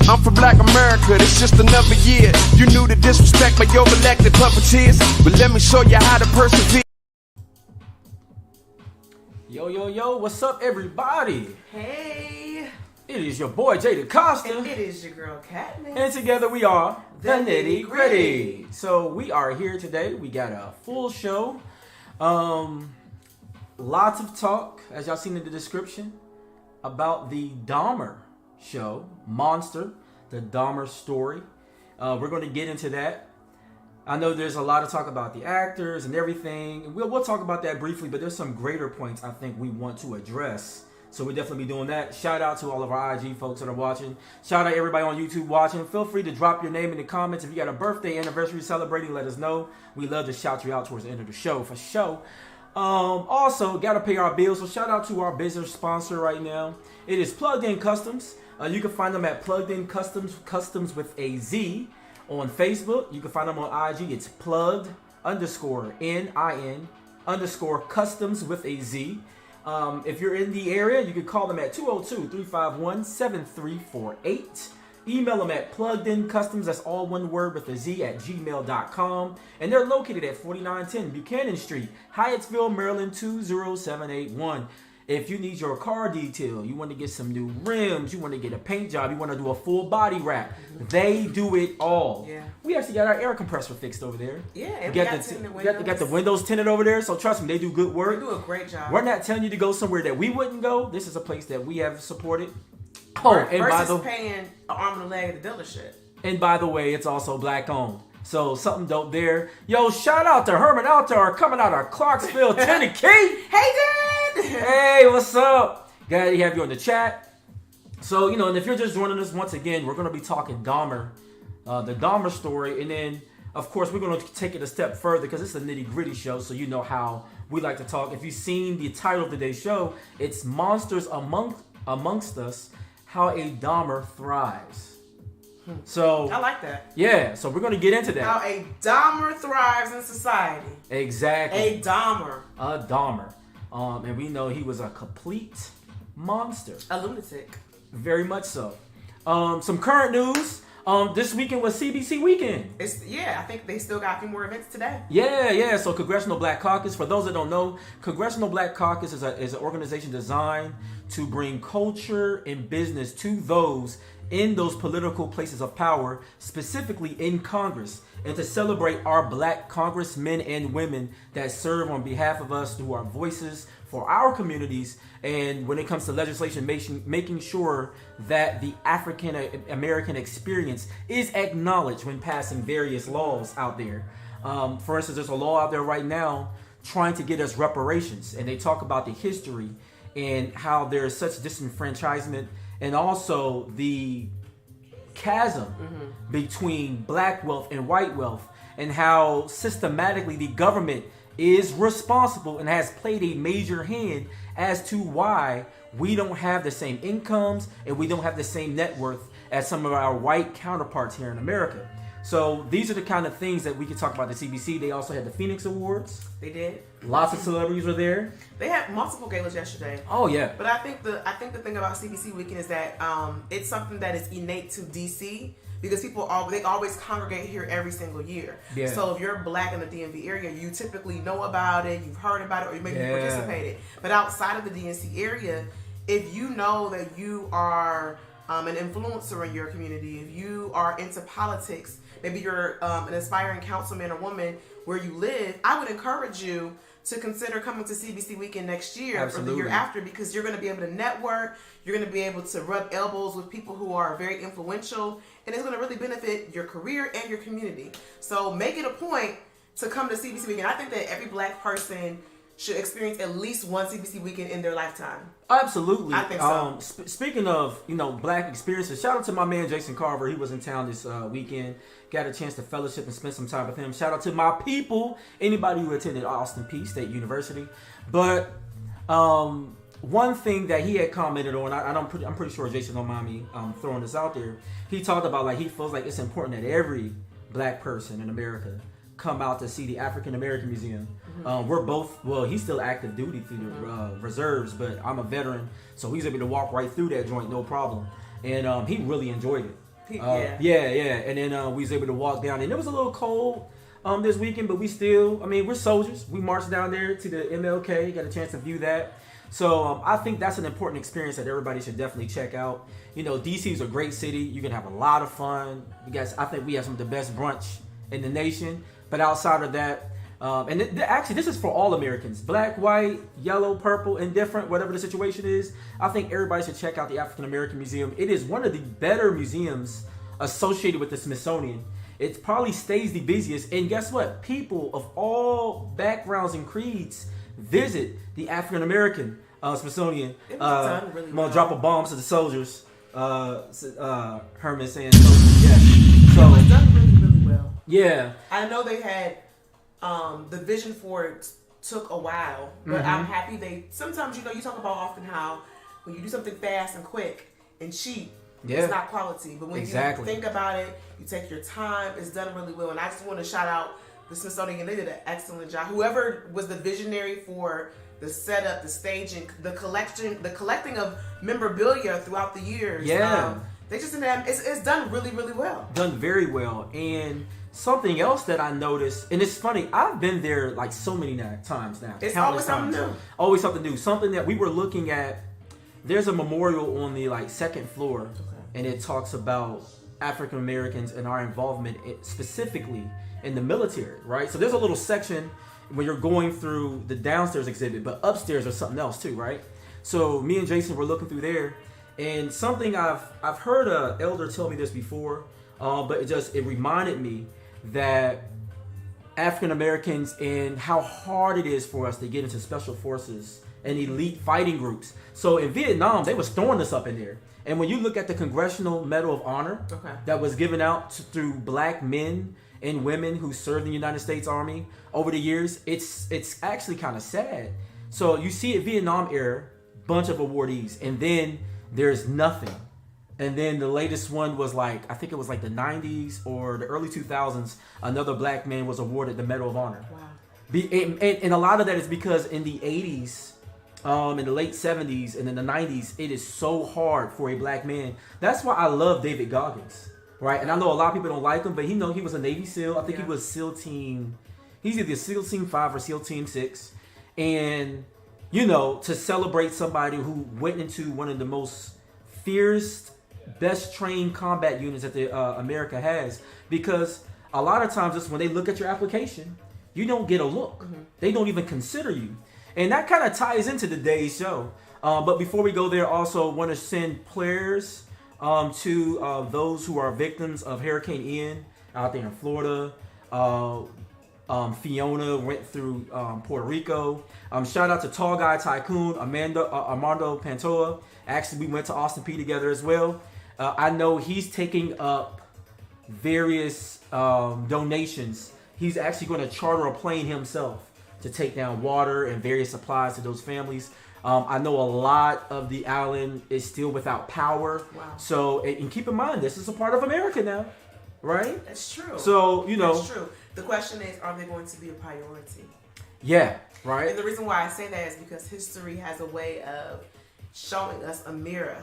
I'm from Black America, it's just another year. You knew the disrespect by your elected puppeteers, but let me show you how to persevere. Yo, what's up, everybody? Hey, It is your boy, Jada Costa. and it is your girl, Katniss. And together we are the Nitty Nitty Gritty. Gritty. So we are here today. We got a full show. Lots of talk, as y'all seen in the description, about the Dahmer show, Monster, the Dahmer story. We're going to get into that. I know there's a lot of talk about the actors and everything. We'll talk about that briefly, but there's some greater points I think we want to address. So we'll definitely be doing that. Shout out to all of our IG folks that are watching. Shout out everybody on YouTube watching. Feel free to drop your name in the comments. If you got a birthday, anniversary celebrating, let us know. We love to shout you out towards the end of the show for sure. Also, got to pay our bills. So shout out to our business sponsor right now. It is Plugged In Customz. You can find them at Plugged In Customz, Customz with a Z. On Facebook, you can find them on IG. It's plugged_NIN_Customz with a Z. If you're in the area, you can call them at 202-351-7348. Email them at pluggedincustomz, that's all one word with a Z, at gmail.com. And they're located at 4910 Buchanan Street, Hyattsville, Maryland 20781. If you need your car detail, you want to get some new rims, you want to get a paint job, you want to do a full body wrap, they do it all. Yeah. We actually got our air compressor fixed over there. Yeah, and we we got the windows tinted over there, so trust me, they do good work. They do a great job. We're not telling you to go somewhere that we wouldn't go. This is a place that we have supported. Versus paying an arm and a leg at the dealership. And by the way, it's also black owned. So something dope there. Yo, shout out to Herman out there coming out of Clarksville, Tennessee. Hey, Dad! Hey, what's up? Glad to have you on the chat. So, and if you're just joining us once again, we're going to be talking Dahmer, the Dahmer story. And then, of course, we're going to take it a step further because it's a Nitty Gritty show. So you know how we like to talk. If you've seen the title of today's show, it's Monsters Amongst Us, How a Dahmer Thrives. So I like that. Yeah, so we're going to get into that. How a Dahmer thrives in society. Exactly. A Dahmer. A Dahmer. And we know he was a complete monster. A lunatic. Very much so. Some current news. This weekend was CBC weekend. I think they still got a few more events today. Yeah. So Congressional Black Caucus, for those that don't know, Congressional Black Caucus is an organization designed to bring culture and business to those in those political places of power, specifically in Congress, and to celebrate our black congressmen and women that serve on behalf of us through our voices for our communities. And when it comes to legislation, making sure that the African American experience is acknowledged when passing various laws out there. For instance, there's a law out there right now trying to get us reparations, and they talk about the history and how there is such disenfranchisement, and also the chasm between black wealth and white wealth, and how systematically the government is responsible and has played a major hand as to why we don't have the same incomes and we don't have the same net worth as some of our white counterparts here in America. So these are the kind of things that we can talk about at the CBC. They also had the Phoenix Awards. They did. Lots of celebrities were there. They had multiple galas yesterday. Oh yeah. But I think the thing about CBC weekend is that it's something that is innate to DC because they always congregate here every single year. Yeah. So if you're black in the DMV area, you typically know about it, you've heard about it, or you maybe participated. But outside of the DNC area, if you know that you are an influencer in your community, if you are into politics, maybe you're an aspiring councilman or woman where you live, I would encourage you to consider coming to CBC weekend next year. Absolutely. Or the year after, because you're going to be able to network, you're going to be able to rub elbows with people who are very influential, and it's going to really benefit your career and your community. So make it a point to come to CBC weekend. I think that every black person should experience at least one CBC weekend in their lifetime. Absolutely. I think so. Speaking of, black experiences, shout out to my man Jason Carver. He was in town this weekend. Got a chance to fellowship and spend some time with him. Shout out to my people, anybody who attended Austin Peay State University. But one thing that he had commented on, I'm pretty sure Jason don't mind me throwing this out there. He talked about he feels like it's important that every black person in America come out to see the AfricanAmerican Museum. We're both, he's still active duty through the reserves, but I'm a veteran, so he's able to walk right through that joint, no problem. And he really enjoyed it. And then we was able to walk down, and it was a little cold this weekend, but we're soldiers. We marched down there to the MLK, got a chance to view that. So I think that's an important experience that everybody should definitely check out. DC is a great city. You can have a lot of fun. I think we have some of the best brunch in the nation. But outside of that, actually, this is for all Americans. Black, white, yellow, purple, indifferent, whatever the situation is. I think everybody should check out the African-American Museum. It is one of the better museums associated with the Smithsonian. It probably stays the busiest. And guess what? People of all backgrounds and creeds visit the African-American Smithsonian. It was done really well. I'm going to drop a bomb to the soldiers. Herman saying soldiers, yes. So, it was done really, really well. Yeah. I know they had the vision for it took a while, but I'm happy sometimes, you talk about often how when you do something fast and quick and cheap, it's not quality. But when you think about it, you take your time, it's done really well. And I just want to shout out the Smithsonian. They did an excellent job. Whoever was the visionary for the setup, the staging, the collecting of memorabilia throughout the years. They just didn't it's done really, really well. Done very well. And something else that I noticed, and it's funny, I've been there like so many times now. It's always something new. Always something new. Something that we were looking at. There's a memorial on the second floor, and it talks about African Americans and our involvement specifically in the military, right? So there's a little section when you're going through the downstairs exhibit, but upstairs there's something else too, right? So me and Jason were looking through there, and something I've heard an elder tell me this before, but it reminded me that African Americans and how hard it is for us to get into special forces and elite fighting groups. So in Vietnam, they were storing us up in there. And when you look at the Congressional Medal of Honor that was given out through black men and women who served in the United States Army over the years, it's actually kind of sad. So you see at Vietnam era, bunch of awardees, and then there's nothing. And then the latest one was I think it was the 90s or the early 2000s, another black man was awarded the Medal of Honor. Wow. And a lot of that is because in the 80s, in the late 70s and in the 90s, it is so hard for a black man. That's why I love David Goggins, right? And I know a lot of people don't like him, but he was a Navy SEAL. I think he was SEAL Team, he's either SEAL Team 5 or SEAL Team 6. And, to celebrate somebody who went into one of the most fierce, best trained combat units that America has, because a lot of times it's when they look at your application, you don't get a look. They don't even consider you. And that kind of ties into today's show. But before we go there, also want to send prayers to those who are victims of Hurricane Ian out there in Florida. Fiona went through Puerto Rico. Shout out to Tall Guy Tycoon, Armando Pantoa. Actually, we went to Austin P together as well. I know he's taking up various donations. He's actually going to charter a plane himself to take down water and various supplies to those families. I know a lot of the island is still without power. Wow. So, and keep in mind, this is a part of America now, right? That's true. So, That's true. The question is, are they going to be a priority? Yeah, right. And the reason why I say that is because history has a way of showing us a mirror,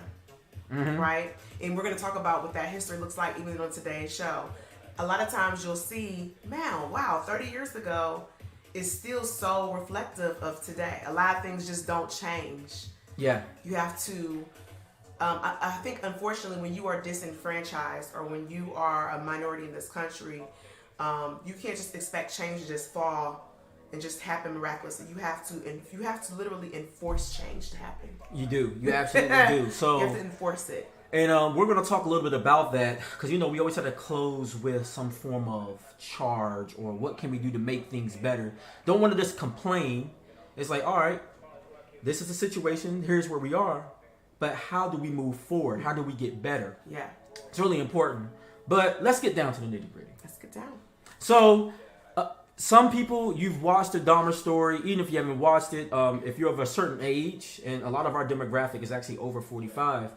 right? And we're going to talk about what that history looks like even on today's show. A lot of times you'll see, man, wow, 30 years ago is still so reflective of today. A lot of things just don't change. Yeah. You have to, I think unfortunately when you are disenfranchised or when you are a minority in this country, you can't just expect change to just fall and just happen miraculously. You have to literally enforce change to happen. You do. You absolutely do. So you have to enforce it. And we're going to talk a little bit about that because, we always have to close with some form of charge or what can we do to make things better. Don't want to just complain. It's like, all right, this is the situation. Here's where we are. But how do we move forward? How do we get better? Yeah. It's really important. But let's get down to the nitty gritty. Let's get down. So some people, you've watched the Dahmer story, even if you haven't watched it, if you're of a certain age, and a lot of our demographic is actually over 45,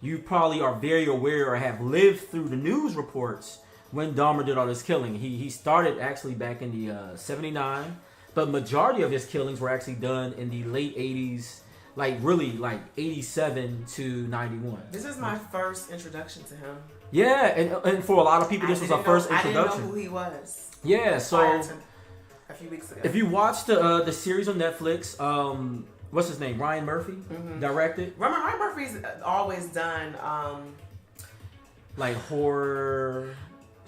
you probably are very aware or have lived through the news reports when Dahmer did all this killing. He started actually back in the 79, but majority of his killings were actually done in the late 80s, like really like 87 to 91. This is my first introduction to him. Yeah, and for a lot of people, this was our first introduction. I didn't know who he was. Yeah, so a few weeks ago. If you watch the series on Netflix, what's his name? Ryan Murphy directed. Ryan Murphy's always done like horror.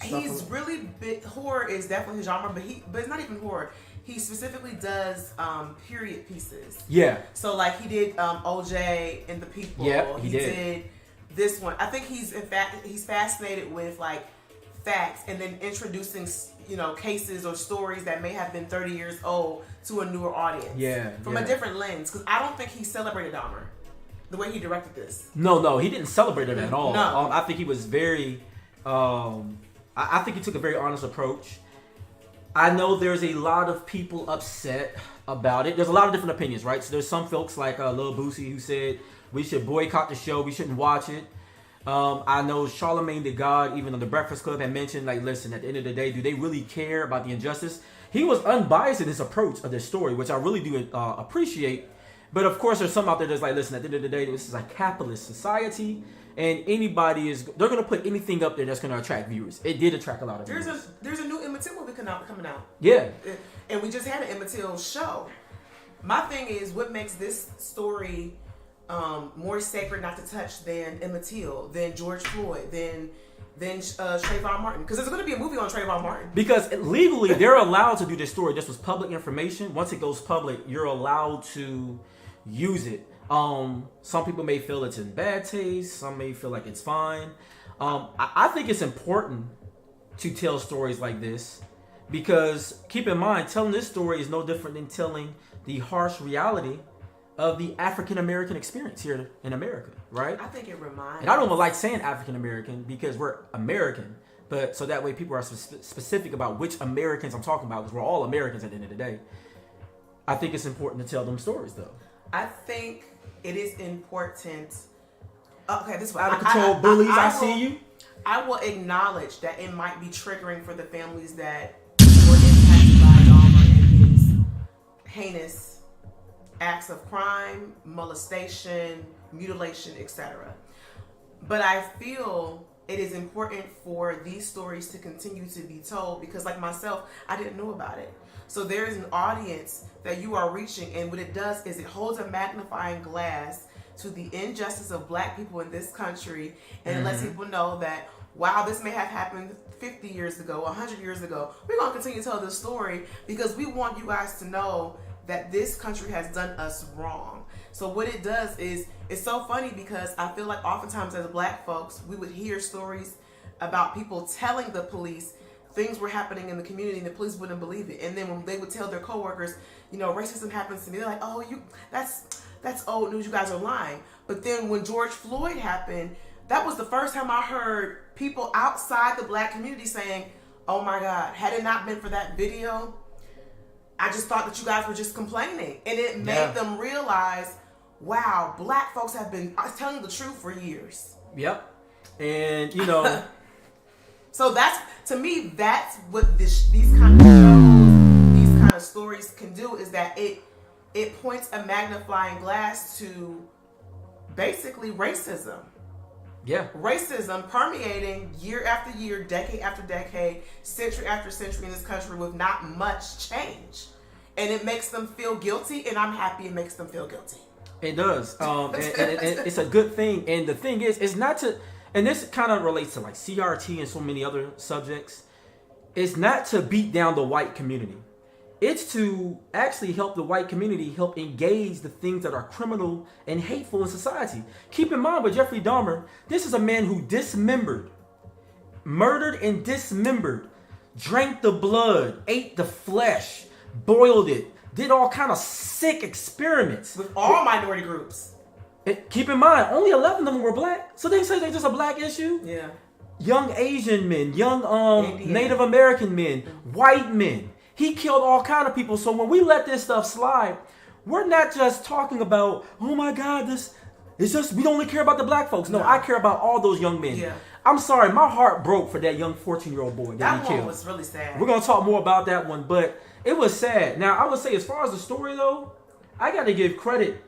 He's really big. Horror is definitely his genre, but it's not even horror. He specifically does period pieces. Yeah. So like he did OJ and the People. Yeah, he did this one. I think he's fascinated with like facts and then introducing cases or stories that may have been 30 years old to a newer audience. Yeah. From a different lens, because I don't think he celebrated Dahmer the way he directed this. No, he didn't celebrate it at all. No. I think he was very. I think he took a very honest approach. I know there's a lot of people upset about it. There's a lot of different opinions, right? So there's some folks like Lil Boosie who said we should boycott the show, we shouldn't watch it. I know Charlamagne the God, even on the Breakfast Club, had mentioned, like, listen, at the end of the day, do they really care about the injustice? He was unbiased in his approach of this story, which I really do appreciate. But of course, there's some out there that's like, listen, at the end of the day, this is a capitalist society, and they're going to put anything up there that's going to attract viewers. It did attract a lot of viewers. There's a new Emmett Till movie coming out. Yeah. And we just had an Emmett Till show. My thing is, what makes this story more sacred not to touch than Emmett Till, than George Floyd, than Trayvon Martin? Because there's going to be a movie on Trayvon Martin. Because legally, they're allowed to do this story. This was public information. Once it goes public, you're allowed to use it. Some people may feel it's in bad taste. Some may feel like it's fine. I think it's important to tell stories like this because, keep in mind, telling this story is no different than telling the harsh reality of the African-American experience here in America, right? I think it reminds... And I don't even like saying African-American because we're American, but so that way people are specific about which Americans I'm talking about because we're all Americans at the end of the day. I think it's important to tell them stories, though. I think it is important... Okay, this way. Out of control bullies, I see you. I will acknowledge that it might be triggering for the families that were impacted by Dahmer and his heinous acts of crime, molestation, mutilation, etc. But I feel it is important for these stories to continue to be told because, like myself, I didn't know about it. So there is an audience that you are reaching, and what it does is it holds a magnifying glass to the injustice of Black people in this country, and it lets people know that, wow, this may have happened 50 years ago, 100 years ago. We're going to continue to tell this story because we want you guys to know that this country has done us wrong. So what it does is, it's so funny because I feel like oftentimes as Black folks, we would hear stories about people telling the police things were happening in the community and the police wouldn't believe it. And then when they would tell their coworkers, racism happens to me, they're like, oh, that's old news, you guys are lying. But then when George Floyd happened, that was the first time I heard people outside the Black community saying, oh my God, had it not been for that video, I just thought that you guys were just complaining. And it made them realize, wow, Black folks have been telling the truth for years. Yep. And, So to me, that's what these kind of shows, these kind of stories can do, is that it points a magnifying glass to basically racism. Yeah. Racism permeating year after year, decade after decade, century after century in this country with not much change. And it makes them feel guilty, and I'm happy it makes them feel guilty. It does. And it's a good thing. And the thing is, it's not to, and this kind of relates to like CRT and so many other subjects, it's not to beat down the white community. It's to actually help the white community help engage the things that are criminal and hateful in society. Keep in mind with Jeffrey Dahmer, this is a man who murdered and dismembered, drank the blood, ate the flesh, boiled it, did all kind of sick experiments. With all minority groups. Keep in mind, only 11 of them were Black. So they say they're just a Black issue? Yeah. Young Asian men, young Native American men, white men. He killed all kind of people. So when we let this stuff slide, we're not just talking about, oh my God, it's just, we only care about the Black folks. No, I care about all those young men. Yeah. I'm sorry, my heart broke for that young 14-year-old boy that he killed. That one was really sad. We're going to talk more about that one, but it was sad. Now, I would say as far as the story, though, I got to give credit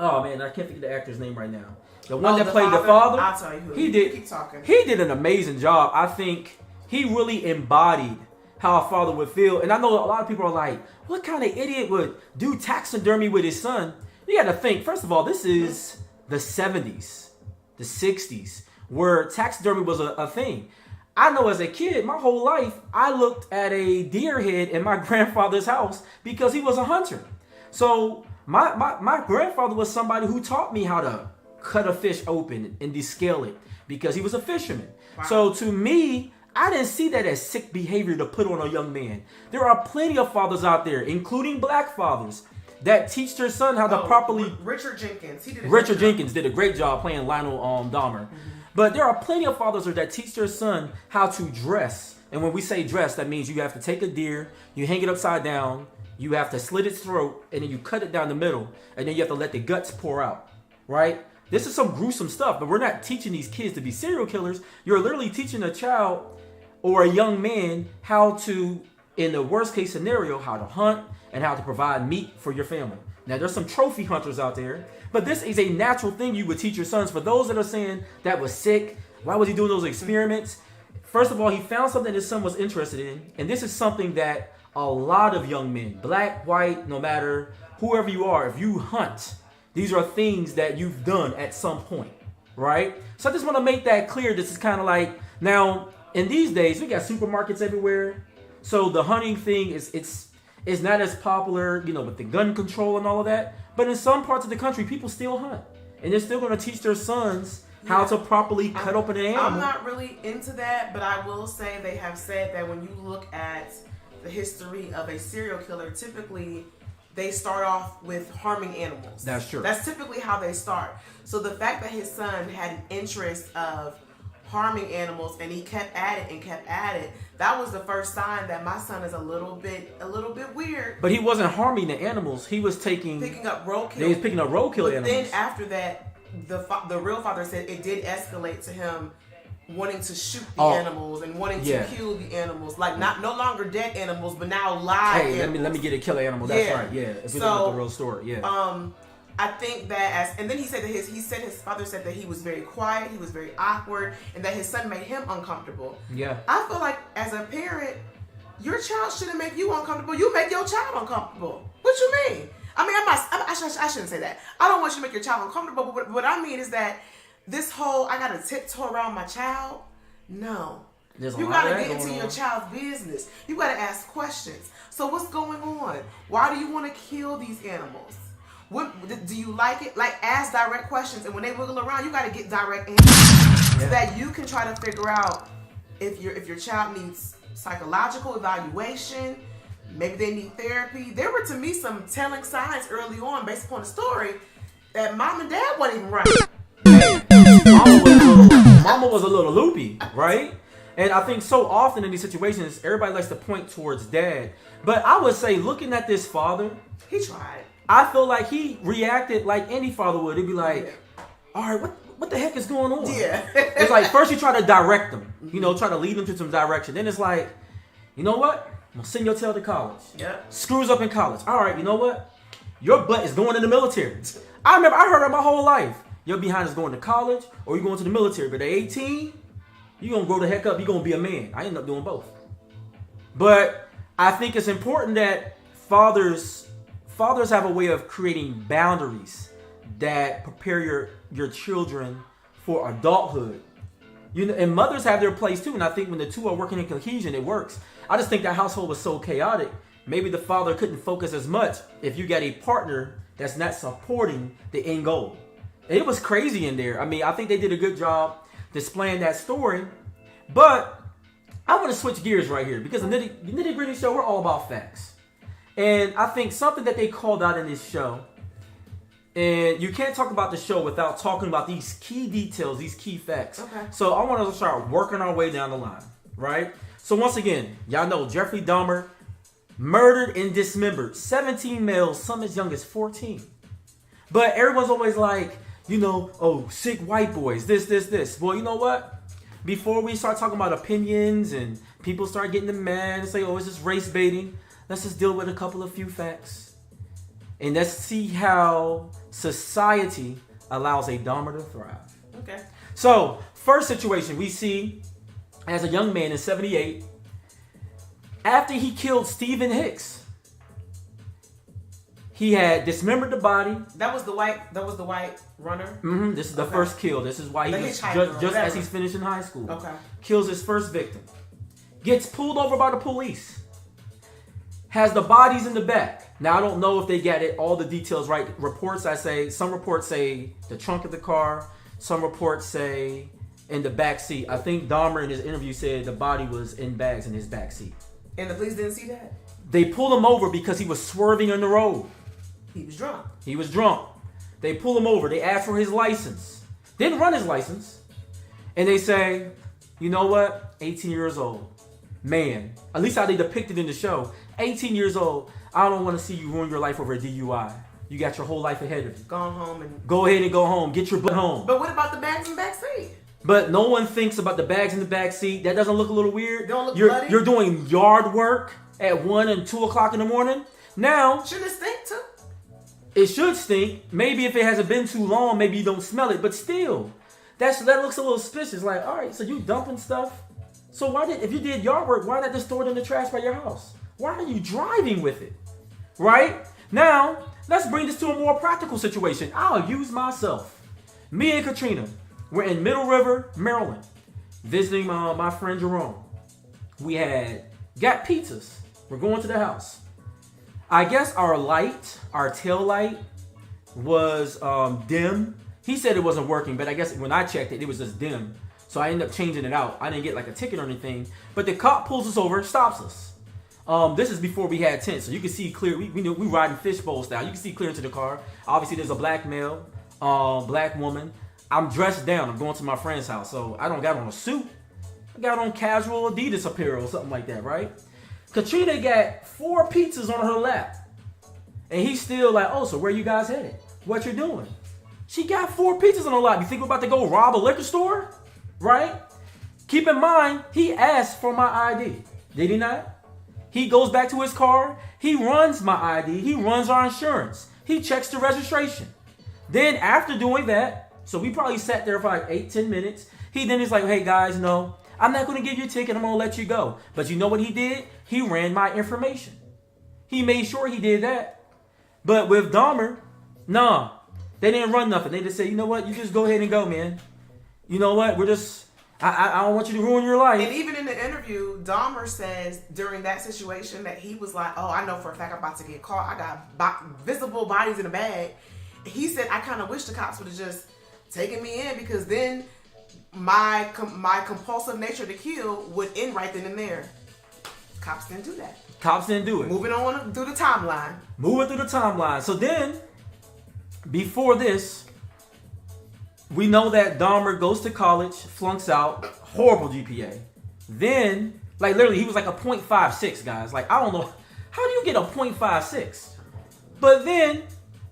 Oh man, I can't think of the actor's name right now. The one that played the father? father. I'll tell you who. He did. Keep talking. He did an amazing job. I think he really embodied how a father would feel. And I know a lot of people are like, what kind of idiot would do taxidermy with his son? You got to think, first of all, this is the 70s, the 60s, where taxidermy was a thing. I know as a kid, my whole life, I looked at a deer head in my grandfather's house because he was a hunter. So my grandfather was somebody who taught me how to cut a fish open and descale it because he was a fisherman. Wow. So to me, I didn't see that as sick behavior to put on a young man. There are plenty of fathers out there, including black fathers, that teach their son how to properly... Richard Jenkins. Richard Jenkins did a great job playing Lionel Dahmer. Mm-hmm. But there are plenty of fathers that teach their son how to dress. And when we say dress, that means you have to take a deer, you hang it upside down, you have to slit its throat, and then you cut it down the middle, and then you have to let the guts pour out, right? This is some gruesome stuff, but we're not teaching these kids to be serial killers. You're literally teaching a child or a young man how to, in the worst case scenario, how to hunt and how to provide meat for your family. Now, there's some trophy hunters out there, but this is a natural thing you would teach your sons. For those that are saying that was sick, why was he doing those experiments? First of all, he found something his son was interested in, and this is something that a lot of young men, black, white, no matter whoever you are, if you hunt, these are things that you've done at some point, right? So I just want to make that clear. This is kind of like, now, in these days, we got supermarkets everywhere. So the hunting thing it's not as popular, with the gun control and all of that. But in some parts of the country, people still hunt. And they're still going to teach their sons how to properly cut open an animal. I'm not really into that, but I will say they have said that when you look at the history of a serial killer, typically they start off with harming animals. That's true. That's typically how they start. So the fact that his son had an interest of harming animals and he kept at it, that was the first sign that my son is a little bit weird. But he wasn't harming the animals. He was picking up roadkill. He was picking up roadkill animals. Then after that, the real father said it did escalate to him wanting to shoot the animals and wanting to kill the animals, like no longer dead animals, but now live. Hey, let me get a killer animal. That's right. Yeah, if we look at the real story. Yeah. I think that and then he said that his father said that he was very quiet, he was very awkward, and that his son made him uncomfortable. Yeah. I feel like as a parent, your child shouldn't make you uncomfortable. You make your child uncomfortable. What you mean? I mean, I shouldn't say that. I don't want you to make your child uncomfortable, but what I mean is that this whole, I gotta tiptoe around my child. No. You gotta get into your child's business. You gotta ask questions. So what's going on? Why do you want to kill these animals? What do you like it? Like, ask direct questions, and when they wiggle around, you gotta get direct answers so that you can try to figure out if your child needs psychological evaluation. Maybe they need therapy. There were, to me, some telling signs early on, based upon the story, that mom and dad weren't even right. Mama was a little loopy, right? And I think so often in these situations, everybody likes to point towards dad. But I would say, looking at this father, he tried. I feel like he reacted like any father would. He'd be like, all right, what the heck is going on? Yeah. It's like, first you try to direct them, try to lead them to some direction. Then it's like, you know what? I'm going to send your tail to college. Yep. Screws up in college. All right, you know what? Your butt is going in the military. I heard it my whole life. Your behind is going to college or you're going to the military. But at 18, you're going to grow the heck up. You're going to be a man. I ended up doing both. But I think it's important that fathers have a way of creating boundaries that prepare your children for adulthood. And mothers have their place too. And I think when the two are working in cohesion, it works. I just think that household was so chaotic. Maybe the father couldn't focus as much if you got a partner that's not supporting the end goal. And it was crazy in there. I mean, I think they did a good job displaying that story. But I want to switch gears right here because the Nitty Gritty show, we're all about facts. And I think something that they called out in this show, and you can't talk about the show without talking about these key details, these key facts. Okay. So I want to start working our way down the line, right? So once again, y'all know Jeffrey Dahmer murdered and dismembered 17 males, some as young as 14. But everyone's always like, sick white boys, this. Well, you know what? Before we start talking about opinions and people start getting mad and say, it's just race baiting, let's just deal with a few facts. And let's see how society allows a Dahmer to thrive. Okay. So, first situation we see as a young man in 78, after he killed Stephen Hicks, he had dismembered the body. That was the white runner. Mm-hmm. This is the first kill. This is why he just as he's finishing high school. Okay. Kills his first victim. Gets pulled over by the police. Has the bodies in the back. Now I don't know if they got all the details right. Some reports say the trunk of the car. Some reports say in the back seat. I think Dahmer in his interview said the body was in bags in his back seat. And the police didn't see that? They pulled him over because he was swerving on the road. He was drunk. He was drunk. They pull him over. They ask for his license. Didn't run his license. And they say, you know what? 18 years old. Man, at least how they depicted in the show. 18 years old. I don't want to see you ruin your life over a DUI. You got your whole life ahead of you. Go home and... Go ahead and go home. Get your butt home. But what about the bags in the back seat? But no one thinks about the bags in the back seat. That doesn't look a little weird. Don't look bloody? You're doing yard work at 1 and 2 o'clock in the morning. Now... Shouldn't it stink too? It should stink. Maybe if it hasn't been too long, maybe you don't smell it. But still, that looks a little suspicious. Like, all right, so you dumping stuff. So if you did yard work, why not just throw it in the trash by your house? Why are you driving with it? Right? Now, let's bring this to a more practical situation. I'll use myself. Me and Katrina, we're in Middle River, Maryland, visiting my friend Jerome. We got pizzas. We're going to the house. I guess our tail light was dim. He said it wasn't working, but I guess when I checked it, it was just dim. So I ended up changing it out. I didn't get like a ticket or anything. But the cop pulls us over, stops us. This is before we had tents, so you can see clear. We riding fishbowl style. You can see clear into the car. Obviously, there's a black male, black woman. I'm dressed down. I'm going to my friend's house, so I don't got on a suit. I got on casual Adidas apparel or something like that, right? Katrina got 4 pizzas on her lap. And he's still like, oh, so where you guys headed? What you doing? She got 4 pizzas on her lap. You think we're about to go rob a liquor store? Right? Keep in mind, he asked for my ID. Did he not? He goes back to his car. He runs my ID. He runs our insurance. He checks the registration. Then after doing that, so we probably sat there for like 8-10 minutes. He then is like, hey guys, no, I'm not going to give you a ticket. I'm going to let you go. But you know what he did? He ran my information. He made sure he did that. But with Dahmer, nah, they didn't run nothing. They just said, you know what? You just go ahead and go, man. You know what? I don't want you to ruin your life. And even in the interview, Dahmer says during that situation that he was like, oh, I know for a fact I'm about to get caught. I got visible bodies in a bag. He said, I kind of wish the cops would have just taken me in because then my compulsive nature to kill would end right then and there. Cops didn't do that. Cops didn't do it. Moving on through the timeline. Moving through the timeline. So then, before this, we know that Dahmer goes to college, flunks out, horrible GPA. Then, like literally, he was like a 0.56, guys. Like, I don't know. How do you get a 0.56? But then,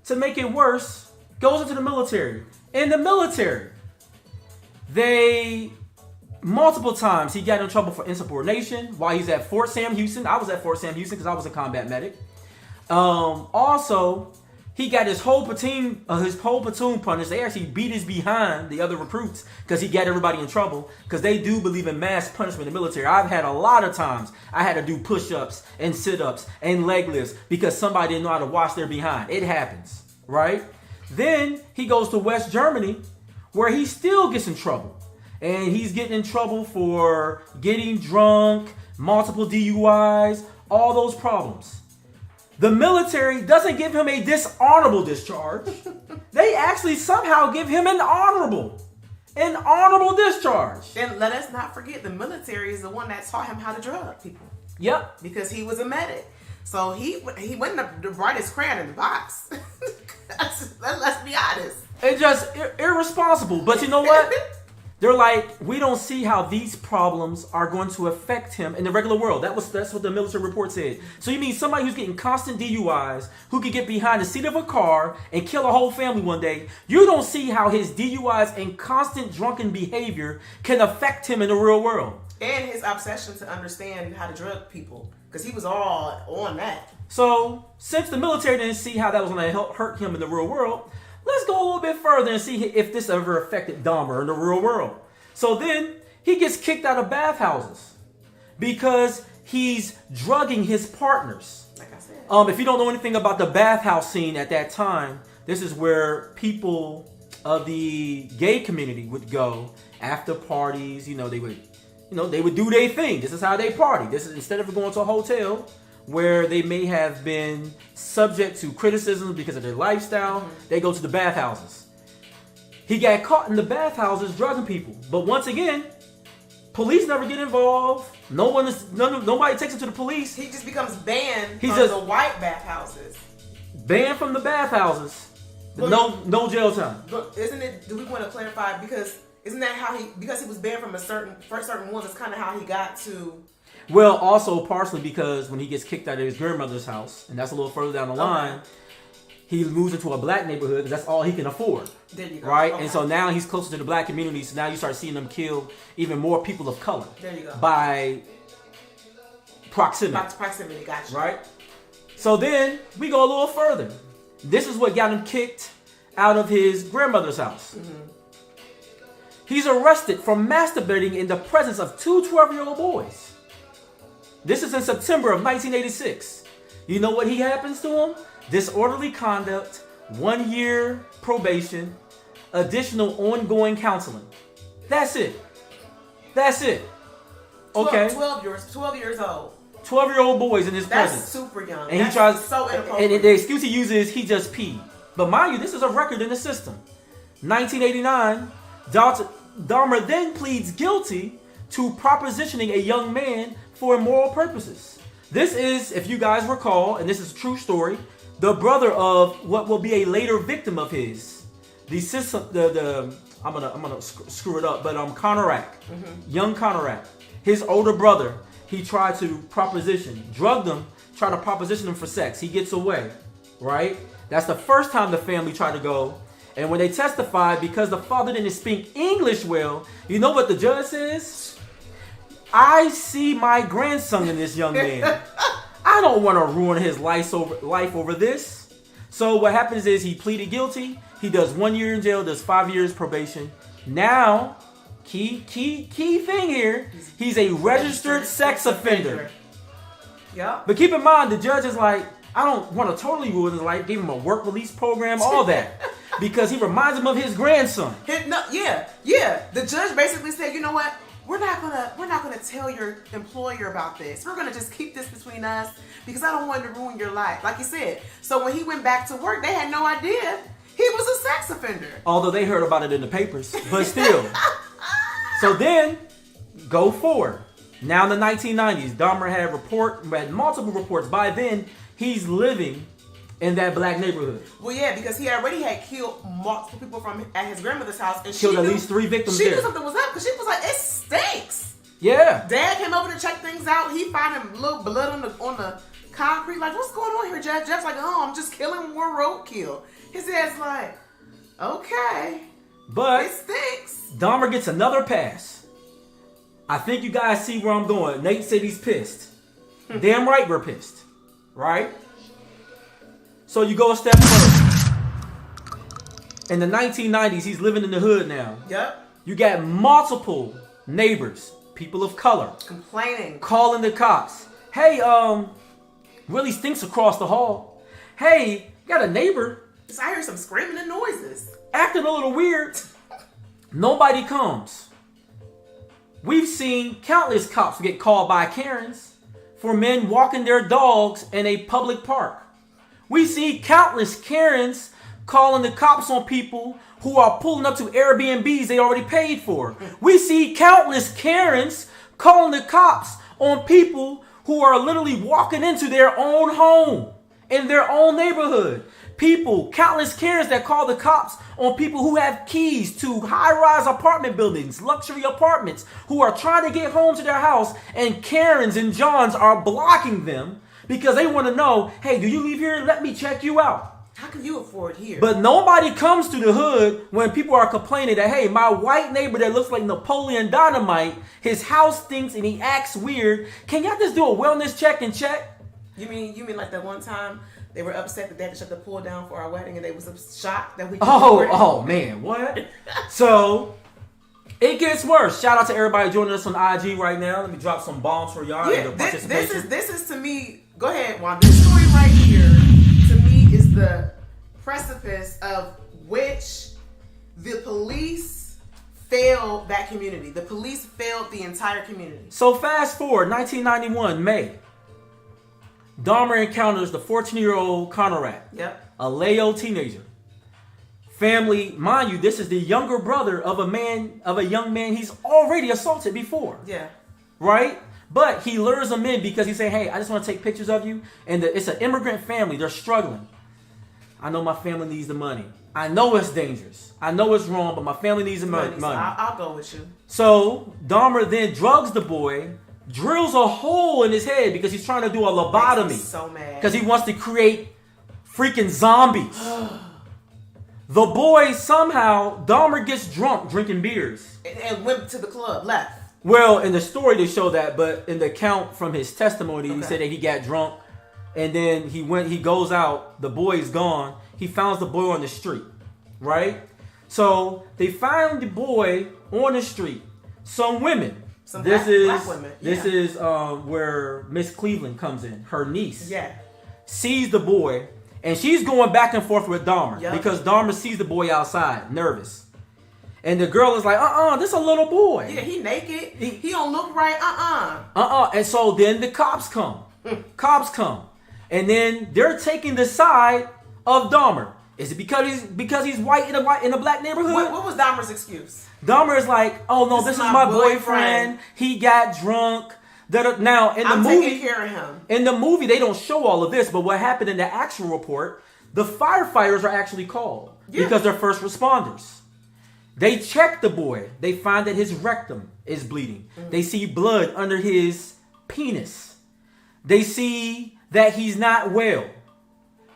to make it worse, goes into the military. In the military, multiple times he got in trouble for insubordination while he's at Fort Sam Houston. I was at Fort Sam Houston because I was a combat medic. Also, he got his whole platoon punished. They actually beat his behind, the other recruits, because he got everybody in trouble. Because they do believe in mass punishment in the military. I've had a lot of times I had to do push-ups and sit-ups and leg lifts because somebody didn't know how to wash their behind. It happens, right? Then he goes to West Germany, where he still gets in trouble. And he's getting in trouble for getting drunk, multiple DUIs, all those problems. The military doesn't give him a dishonorable discharge. They actually somehow give him an honorable discharge. And let us not forget, the military is the one that taught him how to drug people. Yep. Because he was a medic. So he wasn't the brightest crayon in the box. Let's be honest. It's just irresponsible. But you know what? They're like, we don't see how these problems are going to affect him in the regular world. That's what the military report said. So you mean somebody who's getting constant DUIs, who could get behind the seat of a car and kill a whole family one day, you don't see how his DUIs and constant drunken behavior can affect him in the real world. And his obsession to understand how to drug people, because he was all on that. So since the military didn't see how that was going to hurt him in the real world, let's go a little bit further and see if this ever affected Dahmer in the real world. So then he gets kicked out of bathhouses because he's drugging his partners. Like I said. If you don't know anything about the bathhouse scene at that time, this is where people of the gay community would go after parties. They would do their thing. This is how they party. This is, instead of going to a hotel where they may have been subject to criticism because of their lifestyle, they go to the bathhouses. He got caught in the bathhouses drugging people. But once again, police never get involved. Nobody takes him to the police. He just becomes banned from the white bathhouses. Banned from the bathhouses. No jail time. But isn't it? Do we want to clarify? Because isn't that how because he was banned from certain ones? It's kind of how he got to. Well, also partially because when he gets kicked out of his grandmother's house, and that's a little further down the line, he moves into a black neighborhood because that's all he can afford. There you go. Right? Okay. And so now he's closer to the black community, so now you start seeing them kill even more people of color. There you go. By proximity. By proximity, gotcha. Right? So then we go a little further. This is what got him kicked out of his grandmother's house. He's arrested for masturbating in the presence of two 12-year-old boys. This is in September of 1986. You know what happens to him? Disorderly conduct, 1 year probation, additional ongoing counseling. That's it. Okay. 12 years old. 12-year-old boys in his presence. That's super young. And that's he tries, so inappropriate. and the excuse he uses is he just peed. But mind you, this is a record in the system. 1989, Dahmer then pleads guilty to propositioning a young man for immoral purposes. This is, if you guys recall, and this is a true story, the brother of what will be a later victim of his. I'm gonna screw it up, but Conorak, young Conorak, his older brother. He tried to drugged him, tried to proposition him for sex. He gets away, right? That's the first time the family tried to go. And when they testified, because the father didn't speak English well, you know what the judge says? I see my grandson in this young man. I don't want to ruin his life over this. So what happens is he pleaded guilty. He does 1 year in jail, does 5 years probation. Now, key thing here, he's a registered sex offender. Yeah. But keep in mind, the judge is like, I don't want to totally ruin his life, give him a work release program, all that. Because he reminds him of his grandson. Yeah. The judge basically said, you know what? We're not gonna tell your employer about this. We're gonna just keep this between us because I don't want to ruin your life. Like you said. So when he went back to work, they had no idea he was a sex offender. Although they heard about it in the papers, but still. So then, go forward. Now in the 1990s, Dahmer had multiple reports. By then, he's living in that black neighborhood. Well, yeah, because he already had killed multiple people at his grandmother's house, and killed at least 3 victims. She knew something was up because she was like, "It stinks." Yeah. Dad came over to check things out. He found a little blood on the concrete. Like, what's going on here, Jeff? Jeff's like, "Oh, I'm just killing more roadkill." His dad's like, "Okay, but it stinks." Dahmer gets another pass. I think you guys see where I'm going. Nate said he's pissed. Damn right we're pissed. Right? So you go a step further. In the 1990s, he's living in the hood now. Yep. You got multiple neighbors, people of color, complaining, calling the cops. Hey, really stinks across the hall. Hey, got a neighbor. I hear some screaming and noises. Acting a little weird. Nobody comes. We've seen countless cops get called by Karens for men walking their dogs in a public park. We see countless Karens calling the cops on people who are pulling up to Airbnbs they already paid for. We see countless Karens calling the cops on people who are literally walking into their own home in their own neighborhood. Countless Karens that call the cops on people who have keys to high-rise apartment buildings, luxury apartments, who are trying to get home to their house, and Karens and Johns are blocking them because they want to know, hey, do you live here? Let me check you out. How can you afford here? But nobody comes to the hood when people are complaining that, hey, my white neighbor that looks like Napoleon Dynamite, his house stinks and he acts weird. Can y'all just do a wellness check and check? You mean like that one time They were upset that they had to shut the pool down for our wedding, and they was shocked that we. Oh man, what? So it gets worse. Shout out to everybody joining us on IG right now. Let me drop some bombs for y'all. Yeah, this is to me. Go ahead, Juan. This story right here to me is the precipice of which the police failed that community. The police failed the entire community. So fast forward, 1991, May. Dahmer encounters the 14-year-old Conrad, a Leo teenager. Family, mind you, this is the younger brother of a young man he's already assaulted before. Yeah. Right? But he lures him in because he's saying, hey, I just want to take pictures of you. And it's an immigrant family. They're struggling. I know my family needs the money. I know it's dangerous. I know it's wrong, but my family needs the money. So I'll go with you. So Dahmer then drugs the boy, drills a hole in his head because he's trying to do a lobotomy. He's so mad. Because he wants to create freaking zombies. The boy somehow, Dahmer gets drunk drinking beers. And went to the club, left. Well, in the story they show that, but in the account from his testimony, he said that he got drunk and then he goes out, the boy's gone. He finds the boy on the street, right? So they find the boy on the street. Some women. Black women. This is where Miss Cleveland comes in. Her niece sees the boy, and she's going back and forth with Dahmer because Dahmer sees the boy outside, nervous. And the girl is like, this a little boy. Yeah, he naked. He don't look right. And so then the cops come. And then they're taking the side of Dahmer. Is it because he's white in a black neighborhood? What was Dahmer's excuse? Dahmer is like, oh no, this is my boyfriend. He got drunk. Now in the movie, taking care of him. In the movie, they don't show all of this, but what happened in the actual report, the firefighters are actually called because they're first responders. They check the boy. They find that his rectum is bleeding. They see blood under his penis. They see that he's not well.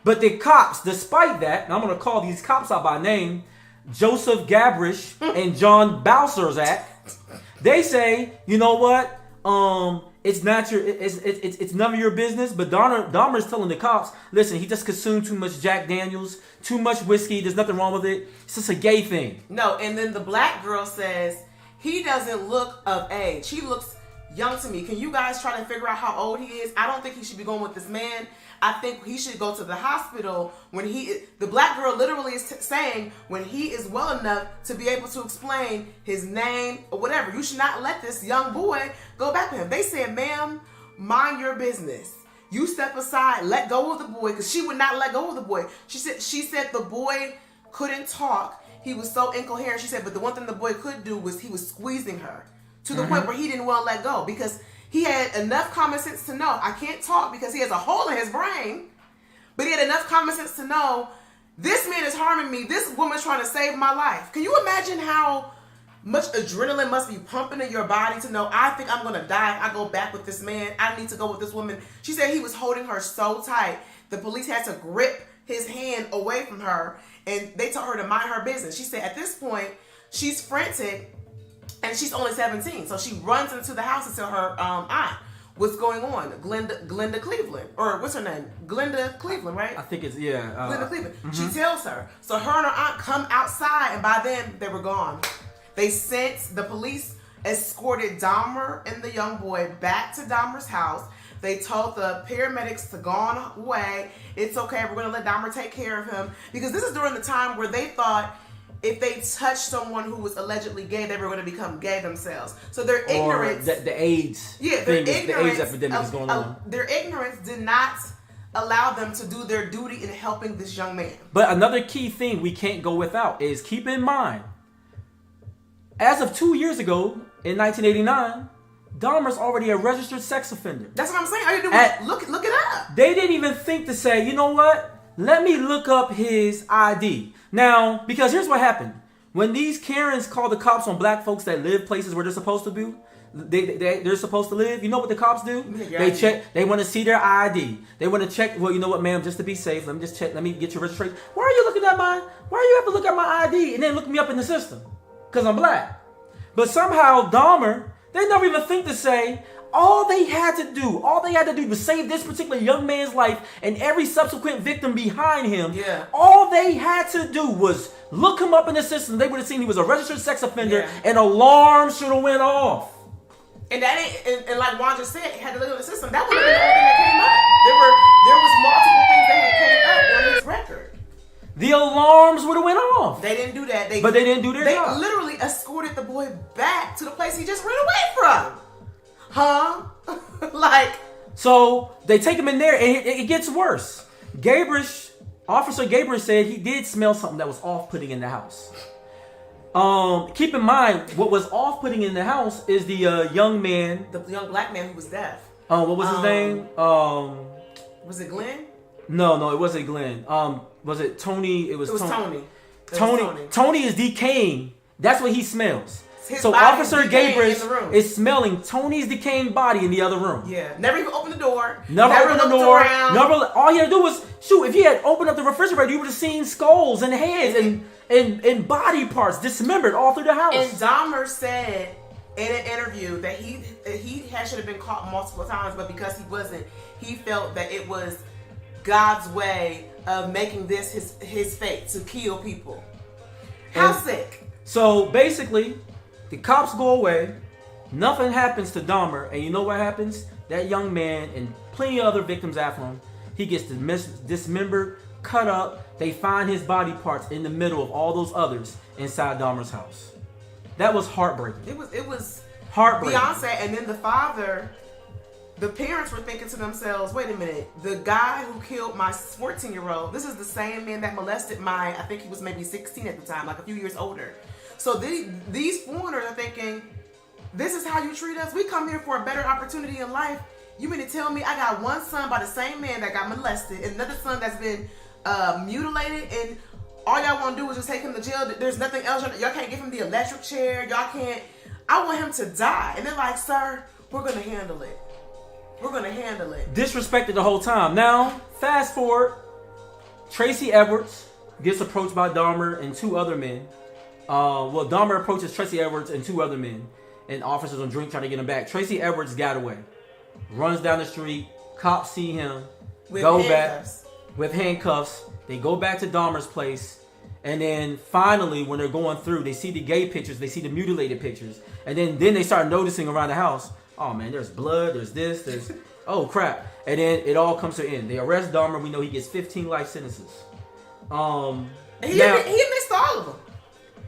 But the cops, despite that, and I'm going to call these cops out by name, Joseph Gabrish and John Balserzak, they say, you know what? It's not it's none of your business. But Dahmer is telling the cops, listen, he just consumed too much Jack Daniels, too much whiskey. There's nothing wrong with it. It's just a gay thing. No, and then the black girl says he doesn't look of age. He looks young to me. Can you guys try to figure out how old he is? I don't think he should be going with this man. I think he should go to the hospital when the black girl literally is saying when he is well enough to be able to explain his name or whatever. You should not let this young boy go back to him. They said, ma'am, mind your business. You step aside, let go of the boy, because she would not let go of the boy. She said the boy couldn't talk. He was so incoherent. She said, but the one thing the boy could do was he was squeezing her to the point where he didn't want to let go because he had enough common sense to know I can't talk because he has a hole in his brain, but he had enough common sense to know this man is harming me. This woman's trying to save my life. Can you imagine how much adrenaline must be pumping in your body to know I think I'm going to die if I go back with this man. I need to go with this woman. She said he was holding her so tight. The police had to grip his hand away from her and they told her to mind her business. She said at this point, she's frantic. And she's only 17, so she runs into the house and tells her aunt what's going on. Glenda Cleveland, or what's her name? Glenda Cleveland, right? I think it's Glenda Cleveland. She tells her. So her and her aunt come outside, and by then they were gone. The police escorted Dahmer and the young boy back to Dahmer's house. They told the paramedics to go on away. It's okay. We're going to let Dahmer take care of him because this is during the time where they thought if they touched someone who was allegedly gay, they were going to become gay themselves. So their ignorance... Or the AIDS the AIDS epidemic is going on. Their ignorance did not allow them to do their duty in helping this young man. But another key thing we can't go without is keep in mind, as of 2 years ago, in 1989, Dahmer's already a registered sex offender. That's what I'm saying. All you do is look it up. They didn't even think to say, you know what? Let me look up his ID. Now, because here's what happened. When these Karens call the cops on black folks that live places where they're supposed to be, they're supposed to live, you know what the cops do? They check, they want to see their ID. They want to check, well, you know what, ma'am, just to be safe, let me just check, let me get your registration. Why are you have to look at my ID and then look me up in the system? Because I'm black. But somehow Dahmer, they never even think to say, all they had to do to save this particular young man's life and every subsequent victim behind him. Yeah. All they had to do was look him up in the system. They would have seen he was a registered sex offender, and alarms should have went off. And that ain't, and like Juan just said, it had to look at the system. That wasn't the only thing that came up. There was multiple things that had came up on his record. The alarms would have went off. They didn't do that. But they didn't do their job. They literally escorted the boy back to the place he just ran away from. Huh? Like. So they take him in there, and it gets worse. Officer Gabriel said he did smell something that was off-putting in the house. Keep in mind, what was off-putting in the house is the young man. The young black man who was deaf. What was his name? Was it Glenn? No, it wasn't Glenn. Was it Tony? It was Tony. Tony. Tony is decaying. That's what he smells. So Officer Gabriel is smelling Tony's decaying body in the other room. Yeah. Never even opened the door. Never opened the door. All he had to do was shoot. If he had opened up the refrigerator, you would have seen skulls and heads and body parts dismembered all through the house. And Dahmer said in an interview that he should have been caught multiple times, but because he wasn't, he felt that it was God's way of making this his fate, to kill people. How sick. So basically, the cops go away, nothing happens to Dahmer, and you know what happens? That young man and plenty of other victims after him, he gets dismembered, cut up. They find his body parts in the middle of all those others inside Dahmer's house. That was heartbreaking. It was heartbreaking. Beyonce, and then the parents were thinking to themselves, wait a minute, the guy who killed my 14-year-old, this is the same man that molested I think he was maybe 16 at the time, like a few years older. So these foreigners are thinking, this is how you treat us? We come here for a better opportunity in life. You mean to tell me I got one son by the same man that got molested, and another son that's been mutilated, and all y'all want to do is just take him to jail? There's nothing else. Y'all can't give him the electric chair. Y'all can't. I want him to die. And they're like, sir, we're going to handle it. We're going to handle it. Disrespected the whole time. Now, fast forward. Tracy Edwards gets approached by Dahmer and two other men. Dahmer approaches Tracy Edwards and two other men, and officers on drink trying to get him back. Tracy Edwards got away, runs down the street. Cops see him, back with handcuffs. They go back to Dahmer's place, and then finally, when they're going through, they see the gay pictures, they see the mutilated pictures, and then they start noticing around the house. Oh man, there's blood. There's oh crap, and then it all comes to an end. They arrest Dahmer. We know he gets 15 life sentences. He missed all of them.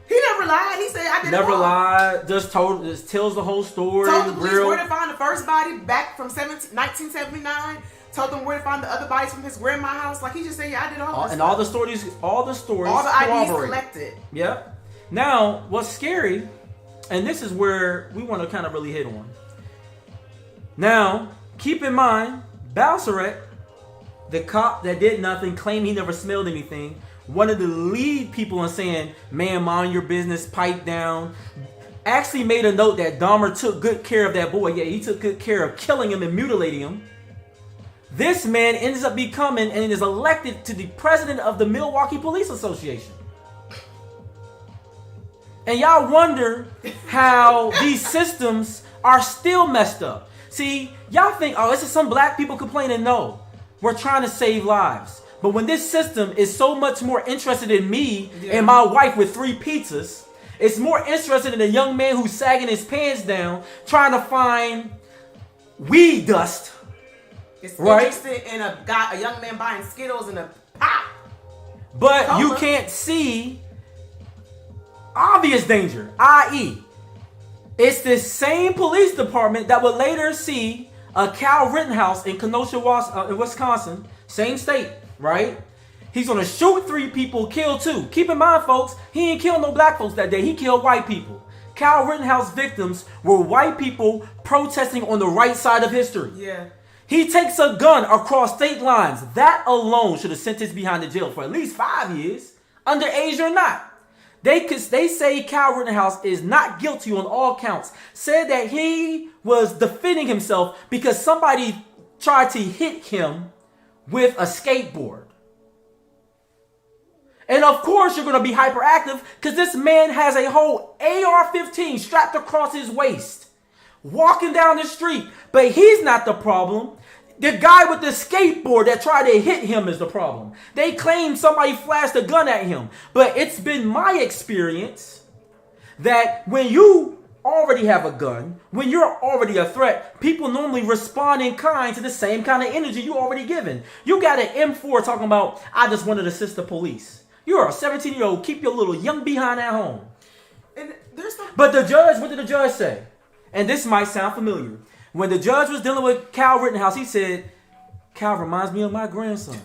He never lied. He said, I did never it all. lied. Just tells the whole story. Told the police where to find the first body back from 1979. Told them where to find the other bodies from his grandma's house. Like he just said, yeah, I did all this. And stuff. all the stories. All the IDs collected. Yep. Now, what's scary, and this is where we want to kind of really hit on. Now, keep in mind, Balsarek, the cop that did nothing, claimed he never smelled anything. One of the lead people in saying, man, mind your business, pipe down, actually made a note that Dahmer took good care of that boy. Yeah, he took good care of killing him and mutilating him. This man ends up becoming and is elected to the president of the Milwaukee Police Association. And y'all wonder how these systems are still messed up. See, y'all think, oh, this is some black people complaining. No, we're trying to save lives. But when this system is so much more interested in me and my wife with 3 pizzas, it's more interested in a young man who's sagging his pants down, trying to find weed dust. It's interested in a young man buying Skittles and a pop. But you can't see obvious danger, i.e., it's this same police department that would later see a Cal Rittenhouse in Kenosha, Wisconsin, same state, right? He's gonna shoot 3 people, kill 2. Keep in mind, folks, he ain't killed no black folks that day. He killed white people. Cal Rittenhouse victims were white people protesting on the right side of history. Yeah. He takes a gun across state lines. That alone should have sent him behind the jail for at least 5 years, underage or not. They say Cal Rittenhouse is not guilty on all counts. Said that he was defending himself because somebody tried to hit him with a skateboard. And of course you're going to be hyperactive because this man has a whole AR-15 strapped across his waist. walking down the street. But he's not the problem. The guy with the skateboard that tried to hit him is the problem. They claim somebody flashed a gun at him. But it's been my experience that when you already have a gun, when you're already a threat, people normally respond in kind to the same kind of energy you already given. You got an M4 talking about, I just wanted to assist the police. You're a 17-year-old. Keep your little young behind at home. And there's some... But the judge, what did the judge say? And this might sound familiar. When the judge was dealing with Cal Rittenhouse, he said, Cal reminds me of my grandson.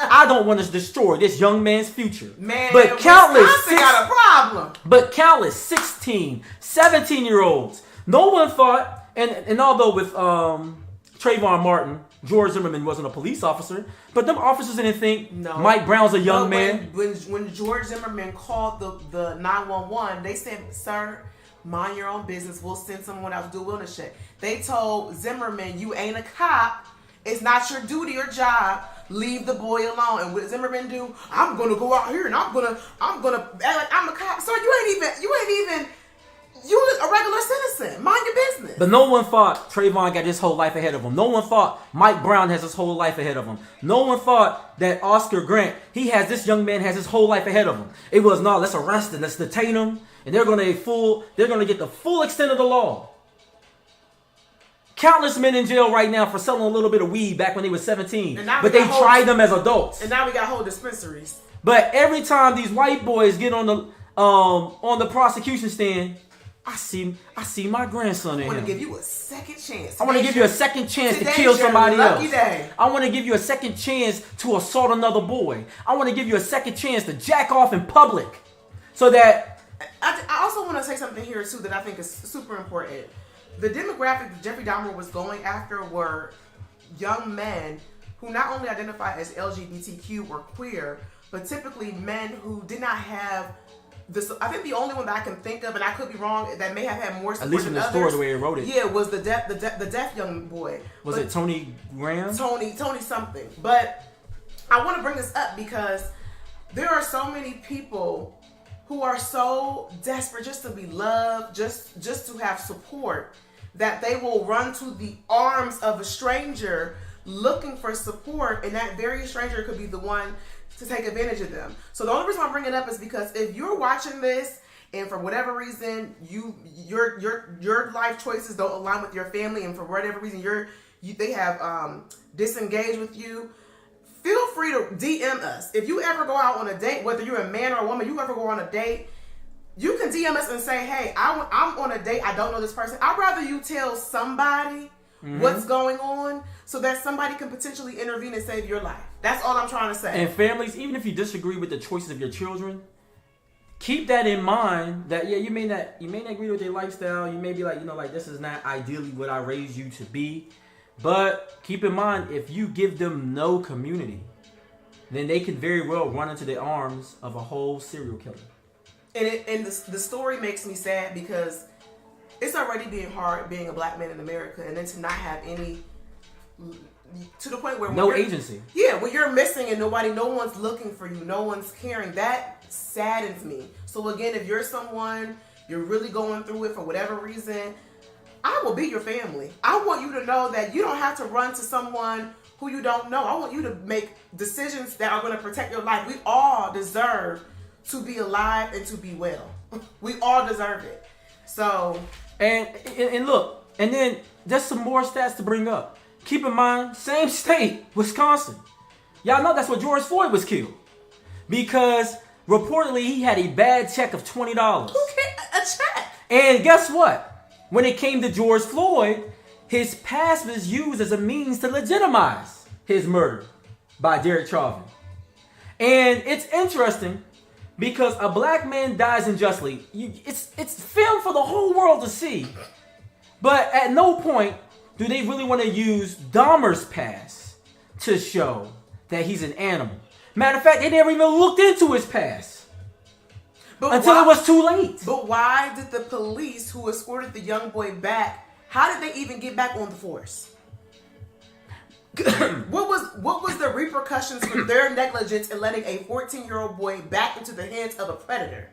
I don't want to destroy this young man's future. Man, but Wisconsin got a problem. But countless 16, 17-year-olds. No one thought, and although with Trayvon Martin, George Zimmerman wasn't a police officer, but them officers didn't think Mike Brown's a young man. When George Zimmerman called the 911, they said, sir, mind your own business. We'll send someone out to do a wellness check. They told Zimmerman, you ain't a cop. It's not your duty or job. Leave the boy alone. And what Zimmerman do? I'm gonna go out here and I'm gonna act like I'm a cop. So you ain't even a regular citizen. Mind your business. But no one thought Trayvon got his whole life ahead of him. No one thought Mike Brown has his whole life ahead of him. No one thought that Oscar Grant, this young man has his whole life ahead of him. It was, no, let's arrest him, let's detain him, and they're gonna get the full extent of the law. Countless men in jail right now for selling a little bit of weed back when they were 17. But they tried them as adults. And now we got whole dispensaries. But every time these white boys get on the prosecution stand, I see my grandson in him. I want to give you a second chance. I want to give you a second chance to kill somebody else. Day. I want to give you a second chance to assault another boy. I want to give you a second chance to jack off in public. So that... I also want to say something here, too, that I think is super important. The demographic that Jeffrey Dahmer was going after were young men who not only identify as LGBTQ or queer, but typically men who did not have this. I think the only one that I can think of, and I could be wrong, that may have had more support, at least in the story, the way it wrote it. Yeah, was the deaf young boy. Was it Tony Graham? Tony something. But I want to bring this up because there are so many people who are so desperate just to be loved, just to have support, that they will run to the arms of a stranger looking for support, and that very stranger could be the one to take advantage of them. So the only reason I bring it up is because if you're watching this and for whatever reason your life choices don't align with your family, and for whatever reason they have disengaged with you, feel free to DM us. If you ever go out on a date, whether you're a man or a woman, you ever go on a date, you can DM us and say, hey, I'm on a date. I don't know this person. I'd rather you tell somebody what's going on so that somebody can potentially intervene and save your life. That's all I'm trying to say. And families, even if you disagree with the choices of your children, keep that in mind that, you may not agree with their lifestyle. You may be like, this is not ideally what I raised you to be. But keep in mind, if you give them no community, then they can very well run into the arms of a whole serial killer. And the story makes me sad because it's already being hard being a black man in America, and then to not have any, to the point where no agency. Yeah, when you're missing and no one's looking for you, no one's caring, that saddens me. So again, if you're someone, you're really going through it for whatever reason, I will be your family. I want you to know that you don't have to run to someone who you don't know. I want you to make decisions that are going to protect your life. We all deserve to be alive and to be well. We all deserve it. So, and look, and then there's some more stats to bring up. Keep in mind, same state, Wisconsin. Y'all know that's where George Floyd was killed, because reportedly he had a bad check of $20. A check. And guess what? When it came to George Floyd, his past was used as a means to legitimize his murder by Derek Chauvin. And it's interesting, because a black man dies unjustly. It's filmed for the whole world to see. But at no point do they really want to use Dahmer's past to show that he's an animal. Matter of fact, they never even looked into his past. Until it was too late. But why did the police who escorted the young boy back, how did they even get back on the force? What was the repercussions for their negligence in letting a 14-year-old boy back into the hands of a predator?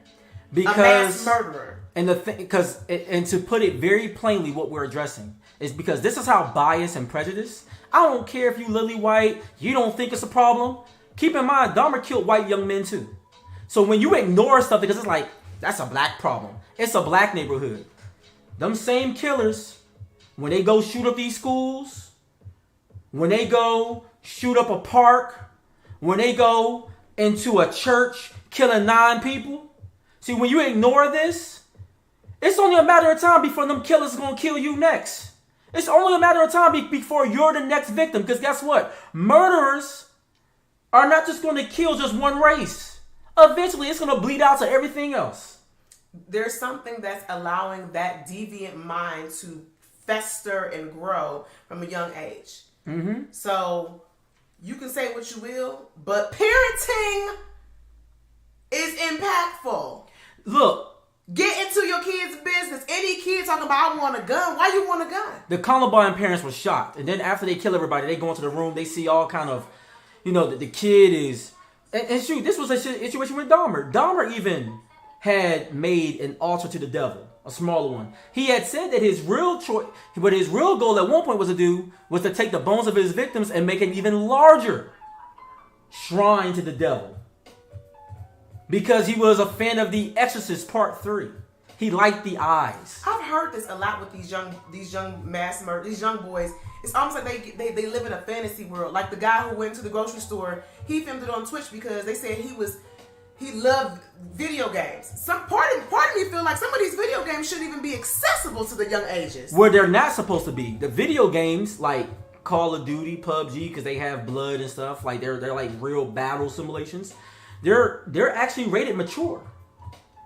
Because a mass murderer. And and to put it very plainly, what we're addressing is because this is how bias and prejudice. I don't care if you lily white, you don't think it's a problem. Keep in mind, Dahmer killed white young men too. So when you ignore stuff because it's like, that's a black problem. It's a black neighborhood. Them same killers, when they go shoot up these schools, when they go shoot up a park, when they go into a church killing 9 people. See, when you ignore this, it's only a matter of time before them killers are going to kill you next. It's only a matter of time before you're the next victim. Because guess what? Murderers are not just going to kill just one race. Eventually, it's going to bleed out to everything else. There's something that's allowing that deviant mind to fester and grow from a young age. Mm-hmm. So you can say what you will, but parenting is impactful. Look. Get into your kid's business. Any kid talking about, I want a gun. Why you want a gun? The Columbine parents were shocked. And then after they kill everybody, they go into the room. They see all kind of, the kid is... And shoot, this was a situation with Dahmer. Dahmer even had made an altar to the devil, a smaller one. He had said that his real goal at one point was to take the bones of his victims and make an even larger shrine to the devil. Because he was a fan of The Exorcist Part 3. He liked the eyes. I've heard this a lot with these young mass murder, these young boys. It's almost like they live in a fantasy world. Like the guy who went to the grocery store, he filmed it on Twitch because they said he loved video games. Some part of me feel like some of these video games shouldn't even be accessible to the young ages. Where they're not supposed to be. The video games like Call of Duty, PUBG, because they have blood and stuff. Like they're like real battle simulations. They're actually rated mature.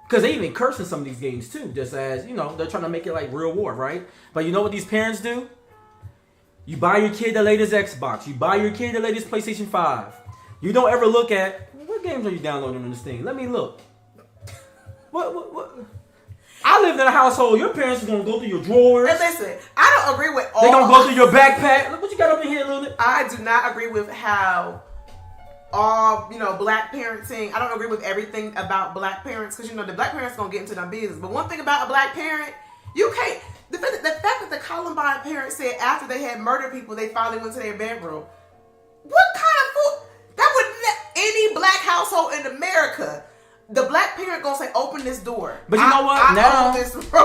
Because they even curse in some of these games too. Just as, they're trying to make it like real war, right? But you know what these parents do? You buy your kid the latest Xbox. You buy your kid the latest PlayStation 5. You don't ever look at, what games are you downloading on this thing? Let me look. What? I lived in a household, your parents are going to go through your drawers. And listen, I don't agree with all... They're going to go through your backpack. Look what you got up in here, Luna. I do not agree with how... all black parenting. I don't agree with everything about black parents because the black parents gonna get into them business. But one thing about a black parent, you can't. The fact that the Columbine parents said after they had murdered people, they finally went to their bedroom. What kind of fool? That would any black household in America. The black parent gonna say, "Open this door." But you know what? Now,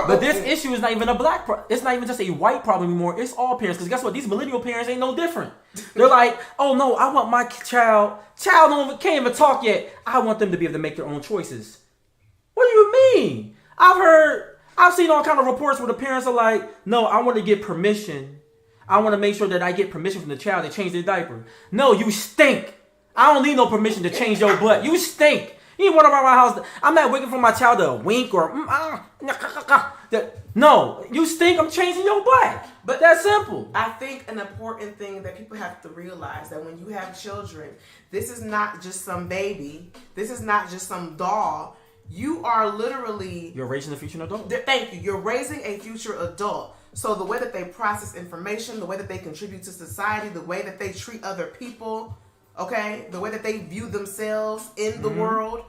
but this issue issue is not even a black problem. It's not even just a white problem anymore. It's all parents. Because guess what? These millennial parents ain't no different. They're like, "Oh no, I want my child can't even talk yet. I want them to be able to make their own choices." What do you mean? I've seen all kind of reports where the parents are like, "No, I want to get permission. I want to make sure that I get permission from the child to change their diaper." No, you stink. I don't need no permission to change your butt. You stink. You ain't walking around my house. I'm not waiting for my child to wink or no. You stink. I'm changing your butt. But that's simple. I think an important thing that people have to realize that when you have children, this is not just some baby. This is not just some doll. You are literally... You're raising a future adult. Thank you. You're raising a future adult. So the way that they process information, the way that they contribute to society, the way that they treat other people... Okay, the way that they view themselves in the world,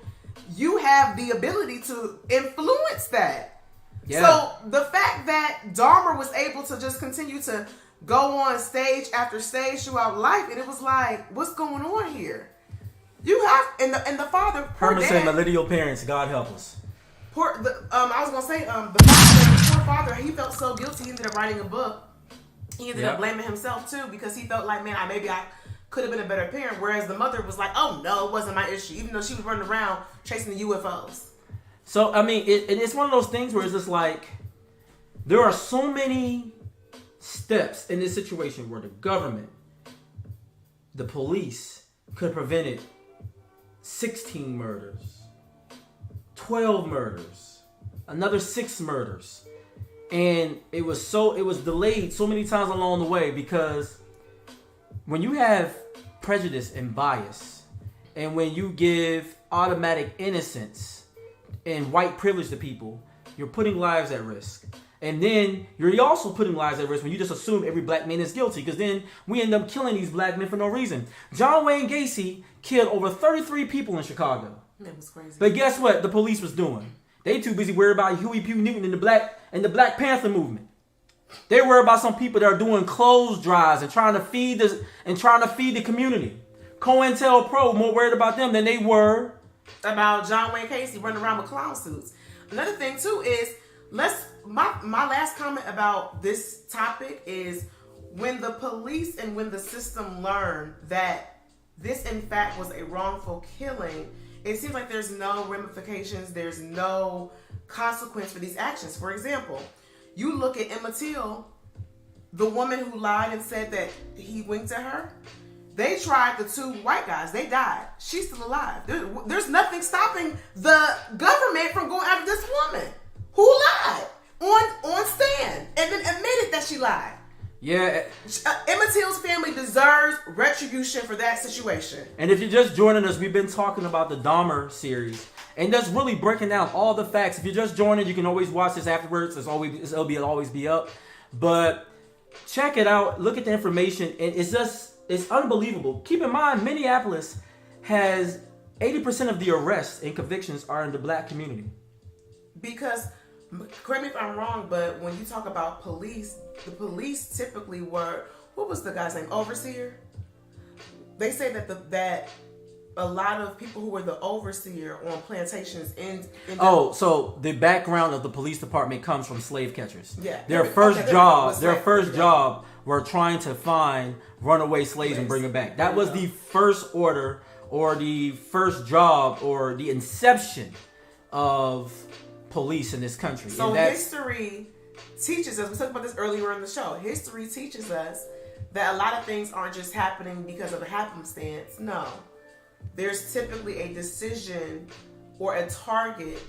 you have the ability to influence that. Yeah. So the fact that Dahmer was able to just continue to go on stage after stage throughout life, and it was like, what's going on here? You have and the father. Herman said, "Millennial parents, God help us." I was gonna say, the poor father, he felt so guilty. He ended up writing a book. He ended up blaming himself too because he felt like, man, I could have been a better parent, whereas the mother was like, oh no, it wasn't my issue, even though she was running around chasing the UFOs. So, I mean, it's one of those things where it's just like, there are so many steps in this situation where the government, the police, could have prevented 16 murders, 12 murders, another 6 murders. And it was delayed so many times along the way because when you have prejudice and bias, and when you give automatic innocence and white privilege to people, you're putting lives at risk. And then you're also putting lives at risk when you just assume every black man is guilty, because then we end up killing these black men for no reason. John Wayne Gacy killed over 33 people in Chicago. That was crazy. But guess what the police was doing? They too busy worried about Huey P. Newton and the Black Panther movement. They worry about some people that are doing clothes drives and trying to feed the community. COINTELPRO more worried about them than they were about John Wayne Casey running around with clown suits. Another thing too is my last comment about this topic is when the police and when the system learn that this in fact was a wrongful killing, it seems like there's no ramifications, there's no consequence for these actions. For example, you look at Emmett Till, the woman who lied and said that he winked at her. They tried the two white guys. They died. She's still alive. There's nothing stopping the government from going after this woman who lied on stand and then admitted that she lied. Yeah. Emmett Till's family deserves retribution for that situation. And if you're just joining us, we've been talking about the Dahmer series. And that's really breaking down all the facts. If you're just joining, you can always watch this afterwards. It'll always be up. But check it out. Look at the information. And it's unbelievable. Keep in mind, Minneapolis has 80% of the arrests and convictions are in the black community. Because, correct me if I'm wrong, but when you talk about police, the police typically were, what was the guy's name? Overseer? They say that a lot of people who were the overseer on plantations so the background of the police department comes from slave catchers. Yeah. Their first job were trying to find runaway slaves and bring them back. That was the first order or the first job or the inception of police in this country. So history teaches us, we talked about this earlier in the show, history teaches us that a lot of things aren't just happening because of a happenstance. No. There's typically a decision or a target.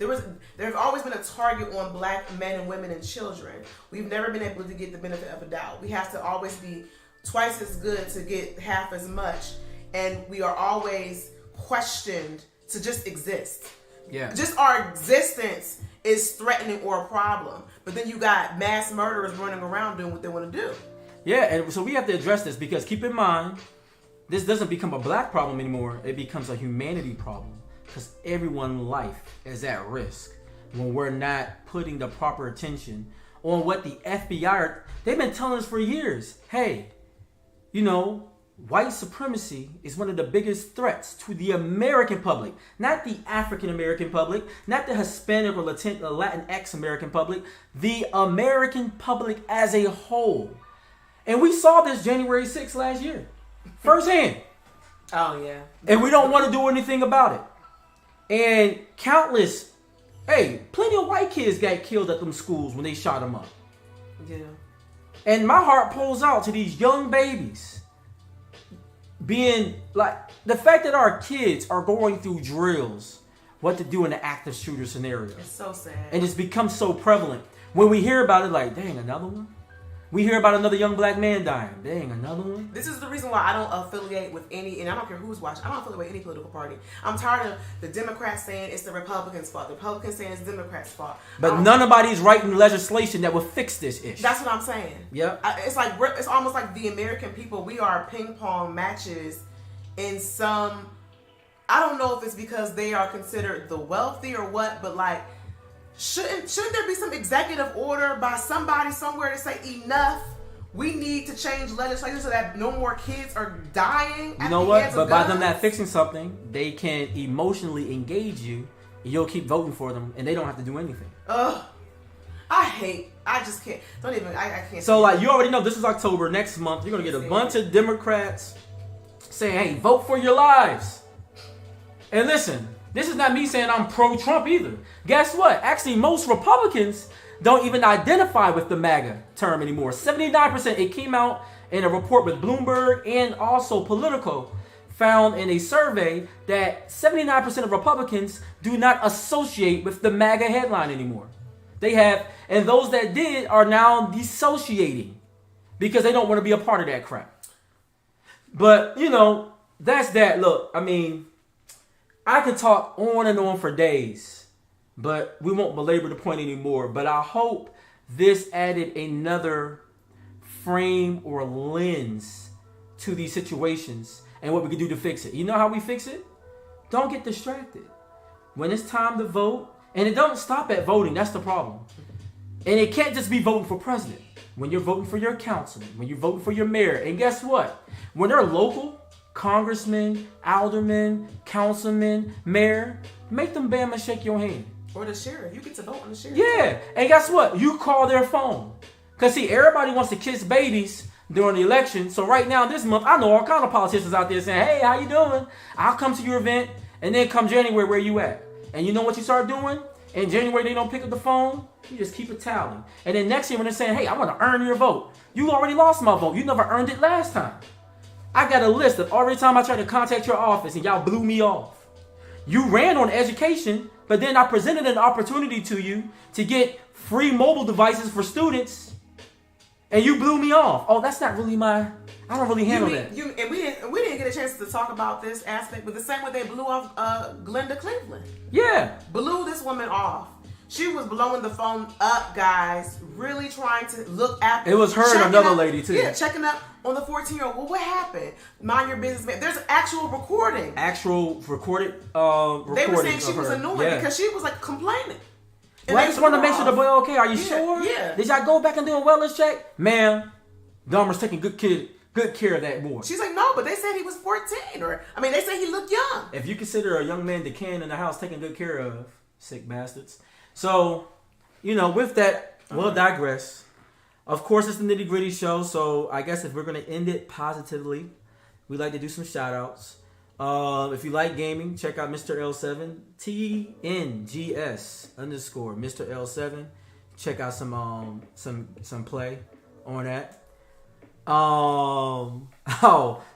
There's always been a target on black men and women and children. We've never been able to get the benefit of a doubt. We have to always be twice as good to get half as much. And we are always questioned to just exist. Yeah. Just our existence is threatening or a problem. But then you got mass murderers running around doing what they want to do. Yeah, and so we have to address this because keep in mind, this doesn't become a black problem anymore. It becomes a humanity problem because everyone's life is at risk when we're not putting the proper attention on what the FBI they've been telling us for years. Hey, white supremacy is one of the biggest threats to the American public, not the African American public, not the Hispanic or Latinx American public, the American public as a whole. And we saw this January 6th last year. Firsthand. Oh, yeah. And we don't want to do anything about it. And plenty of white kids got killed at them schools when they shot them up. Yeah. And my heart pulls out to these young babies. Being like, the fact that our kids are going through drills, what to do in an active shooter scenario. It's so sad. And it's become so prevalent. When we hear about it, like, dang, another one? We hear about another young black man dying. Dang, another one? This is the reason why I don't affiliate with any, and I don't care who's watching, I don't affiliate with any political party. I'm tired of the Democrats saying it's the Republicans' fault. The Republicans saying it's the Democrats' fault. But nobody's writing legislation that will fix this issue. That's what I'm saying. Yep. It's almost like the American people, we are ping pong matches in some, I don't know if it's because they are considered the wealthy or what, but like, Shouldn't there be some executive order by somebody somewhere to say enough? We need to change legislation so that no more kids are dying. You know what? But by them not fixing something, they can emotionally engage you. And you'll keep voting for them, and they don't have to do anything. Ugh, I just can't. I can't. So like you already know, this is October. Next month, you're gonna get a bunch of Democrats saying, "Hey, vote for your lives." And listen. This is not me saying I'm pro-Trump either. Guess what? Actually, most Republicans don't even identify with the MAGA term anymore. 79%, it came out in a report with Bloomberg and also Politico, found in a survey that 79% of Republicans do not associate with the MAGA headline anymore. They have, and those that did are now dissociating because they don't want to be a part of that crap. But, that's that. Look, I mean, I could talk on and on for days, but we won't belabor the point anymore. But I hope this added another frame or lens to these situations and what we can do to fix it. You know how we fix it? Don't get distracted. When it's time to vote, And it don't stop at voting. That's the problem. And it can't just be voting for president. When you're voting for your councilman, when you're voting for your mayor, and guess what? When they're local, congressmen, aldermen, councilmen, mayor, make them bam and shake your hand. Or the sheriff. You get to vote on the sheriff. Yeah. And guess what? You call their phone. Because, see, everybody wants to kiss babies during the election. So right now, this month, I know all kind of politicians out there saying, hey, how you doing? I'll come to your event. And then come January, where you at? And you know what you start doing? In January, they don't pick up the phone. You just keep it tallying. And then next year, when they're saying, hey, I want to earn your vote. You already lost my vote. You never earned it last time. I got a list of every time I tried to contact your office and y'all blew me off. You ran on education, but then I presented an opportunity to you to get free mobile devices for students, and you blew me off. Oh, that's not really I don't really handle that. And we didn't get a chance to talk about this aspect, but the same way they blew off Glenda Cleveland. Yeah. Blew this woman off. She was blowing the phone up, guys, really trying to look after. It was her and another lady, too. Yeah, checking up on the 14-year-old. Well, what happened? Mind your business, man. There's actual recording. Actual recorded They were saying she was annoying because she was, like, complaining. Well, I just want to make sure the boy okay. Are you sure? Yeah. Did y'all go back and do a wellness check? Ma'am, Dahmer's taking good care of that boy. She's like, no, but they said he was 14. They said he looked young. If you consider a young man decaying in the house taken good care of, sick bastards. So, with that, we'll digress. Of course, it's the Nitty Gritty show, so I guess if we're going to end it positively, we like to do some shout-outs. If you like gaming, check out Mr. L7, TNGS _ Mr. L7. Check out some play on that.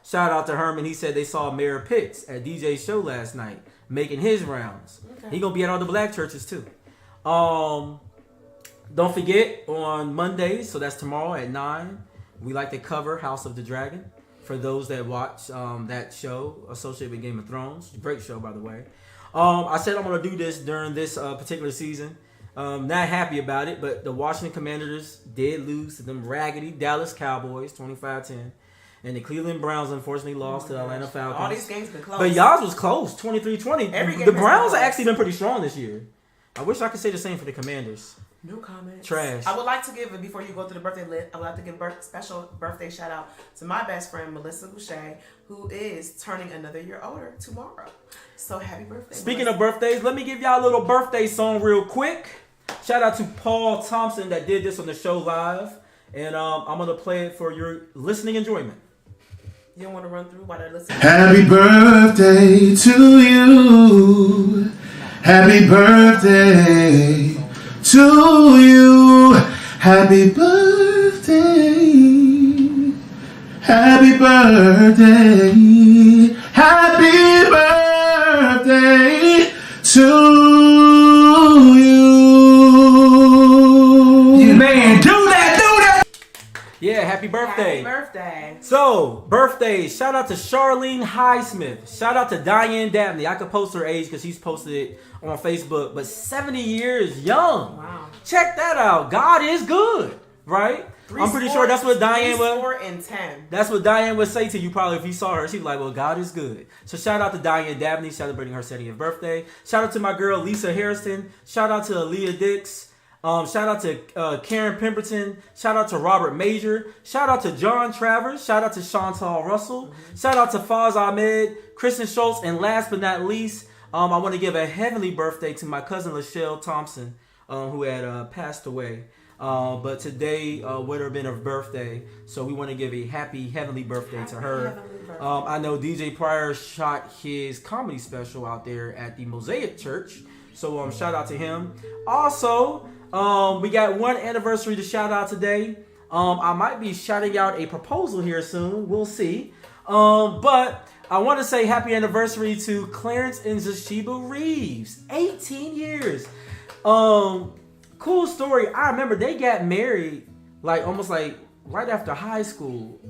Shout out to Herman. He said they saw Mayor Pitts at DJ's show last night, making his rounds. Okay. He gonna be at all the black churches too. Don't forget on Mondays, so that's tomorrow at 9, we like to cover House of the Dragon. For those that watch that show associated with Game of Thrones, great show by the way. I said I'm gonna do this during this particular season. Not happy about it, but the Washington Commanders did lose to them raggedy Dallas Cowboys 25-10. And the Cleveland Browns unfortunately lost to the Atlanta Falcons. All these games been close. But y'all's was close, 23-20. The Browns have actually been pretty strong this year. I wish I could say the same for the Commanders. No comments. Trash. I would like to give, before you go to the birthday list, I would like to give a special birthday shout out to my best friend, Melissa Boucher, who is turning another year older tomorrow. So happy birthday, Speaking Melissa. of birthdays, let me give y'all a little birthday song real quick. Shout out to Paul Thompson that did this on the show live. And I'm going to play it for your listening enjoyment. You don't want to run through while they're listening? Happy birthday to you. Happy birthday to you. Happy birthday. Happy birthday. Happy birthday to you. Man, do that. Yeah, happy birthday. Happy birthday. So, birthdays. Shout out to Charlene Highsmith. Shout out to Diane Dabney. I could post her age because she's posted it on Facebook. But 70 years young. Wow. Check that out. God is good, right? I'm pretty sure that's what Diane would. 4 and 10. That's what Diane would say to you probably if you saw her. She'd be like, well, God is good. So shout out to Diane Dabney celebrating her 70th birthday. Shout out to my girl Lisa Harrison. Shout out to Aaliyah Dix. Shout out to Karen Pemberton. Shout out to Robert Major. Shout out to John Travers. Shout out to Chantal Russell. Shout out to Faz Ahmed, Kristen Schultz, and last but not least, I want to give a heavenly birthday to my cousin Lachelle Thompson, who had passed away. But today would have been her birthday, so we want to give a happy heavenly birthday to her. I know DJ Pryor shot his comedy special out there at the Mosaic Church, so shout out to him. Also, we got one anniversary to shout out today. I might be shouting out a proposal here soon. We'll see. But I want to say happy anniversary to Clarence and Zashiba Reeves. 18 years. Cool story. I remember they got married almost right after high school.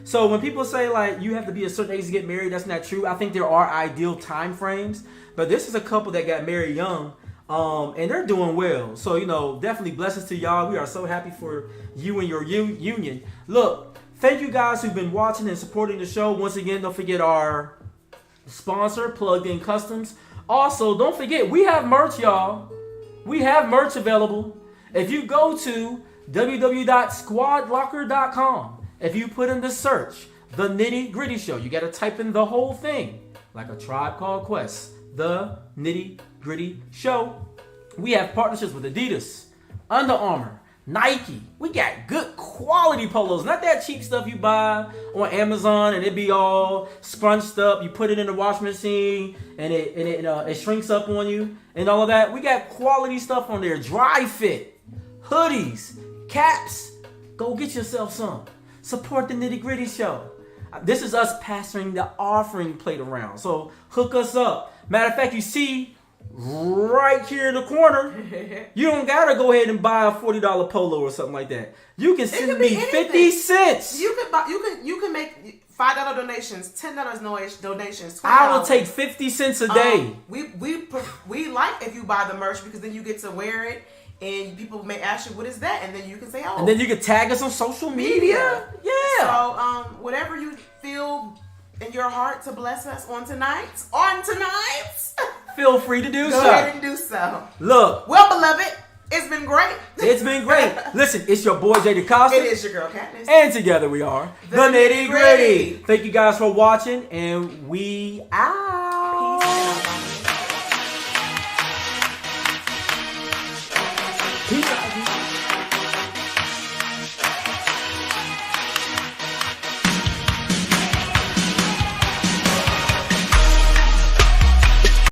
So when people say you have to be a certain age to get married, that's not true. I think there are ideal time frames. But this is a couple that got married young. And they're doing well. So, definitely blessings to y'all. We are so happy for you and your union. Look, thank you guys who've been watching and supporting the show. Once again, don't forget our sponsor, Plugged In Customz. Also, don't forget, we have merch, y'all. We have merch available. If you go to www.squadlocker.com, if you put in the search, The Nitty Gritty Show, you got to type in the whole thing, like a Tribe Called Quest, The Nitty Gritty Show. We have partnerships with Adidas, Under Armour, Nike. We got good quality polos, not that cheap stuff you buy on Amazon and it be all scrunched up. You put it in the washing machine and it shrinks up on you and all of that. We got quality stuff on there. Dry fit, hoodies, caps. Go get yourself some. Support the Nitty Gritty Show. This is us passing the offering plate around. So hook us up. Matter of fact, you see right here in the corner, you don't gotta go ahead and buy a $40 polo or something like that. You can send me 50 cents. You can make $5 donations, $10 donations. $20. I will take 50 cents a day. We like if you buy the merch because then you get to wear it and people may ask you what is that, and then you can say, oh. And then you can tag us on social media. Yeah. So whatever you feel in your heart to bless us on tonight. Feel free to do so. Go ahead and do so. Look. Well, beloved, it's been great. It's been great. Listen, it's your boy, Jay DeCosta. It is your girl, Katniss. And together we are The Nitty Gritty. Thank you guys for watching, and we out. Peace.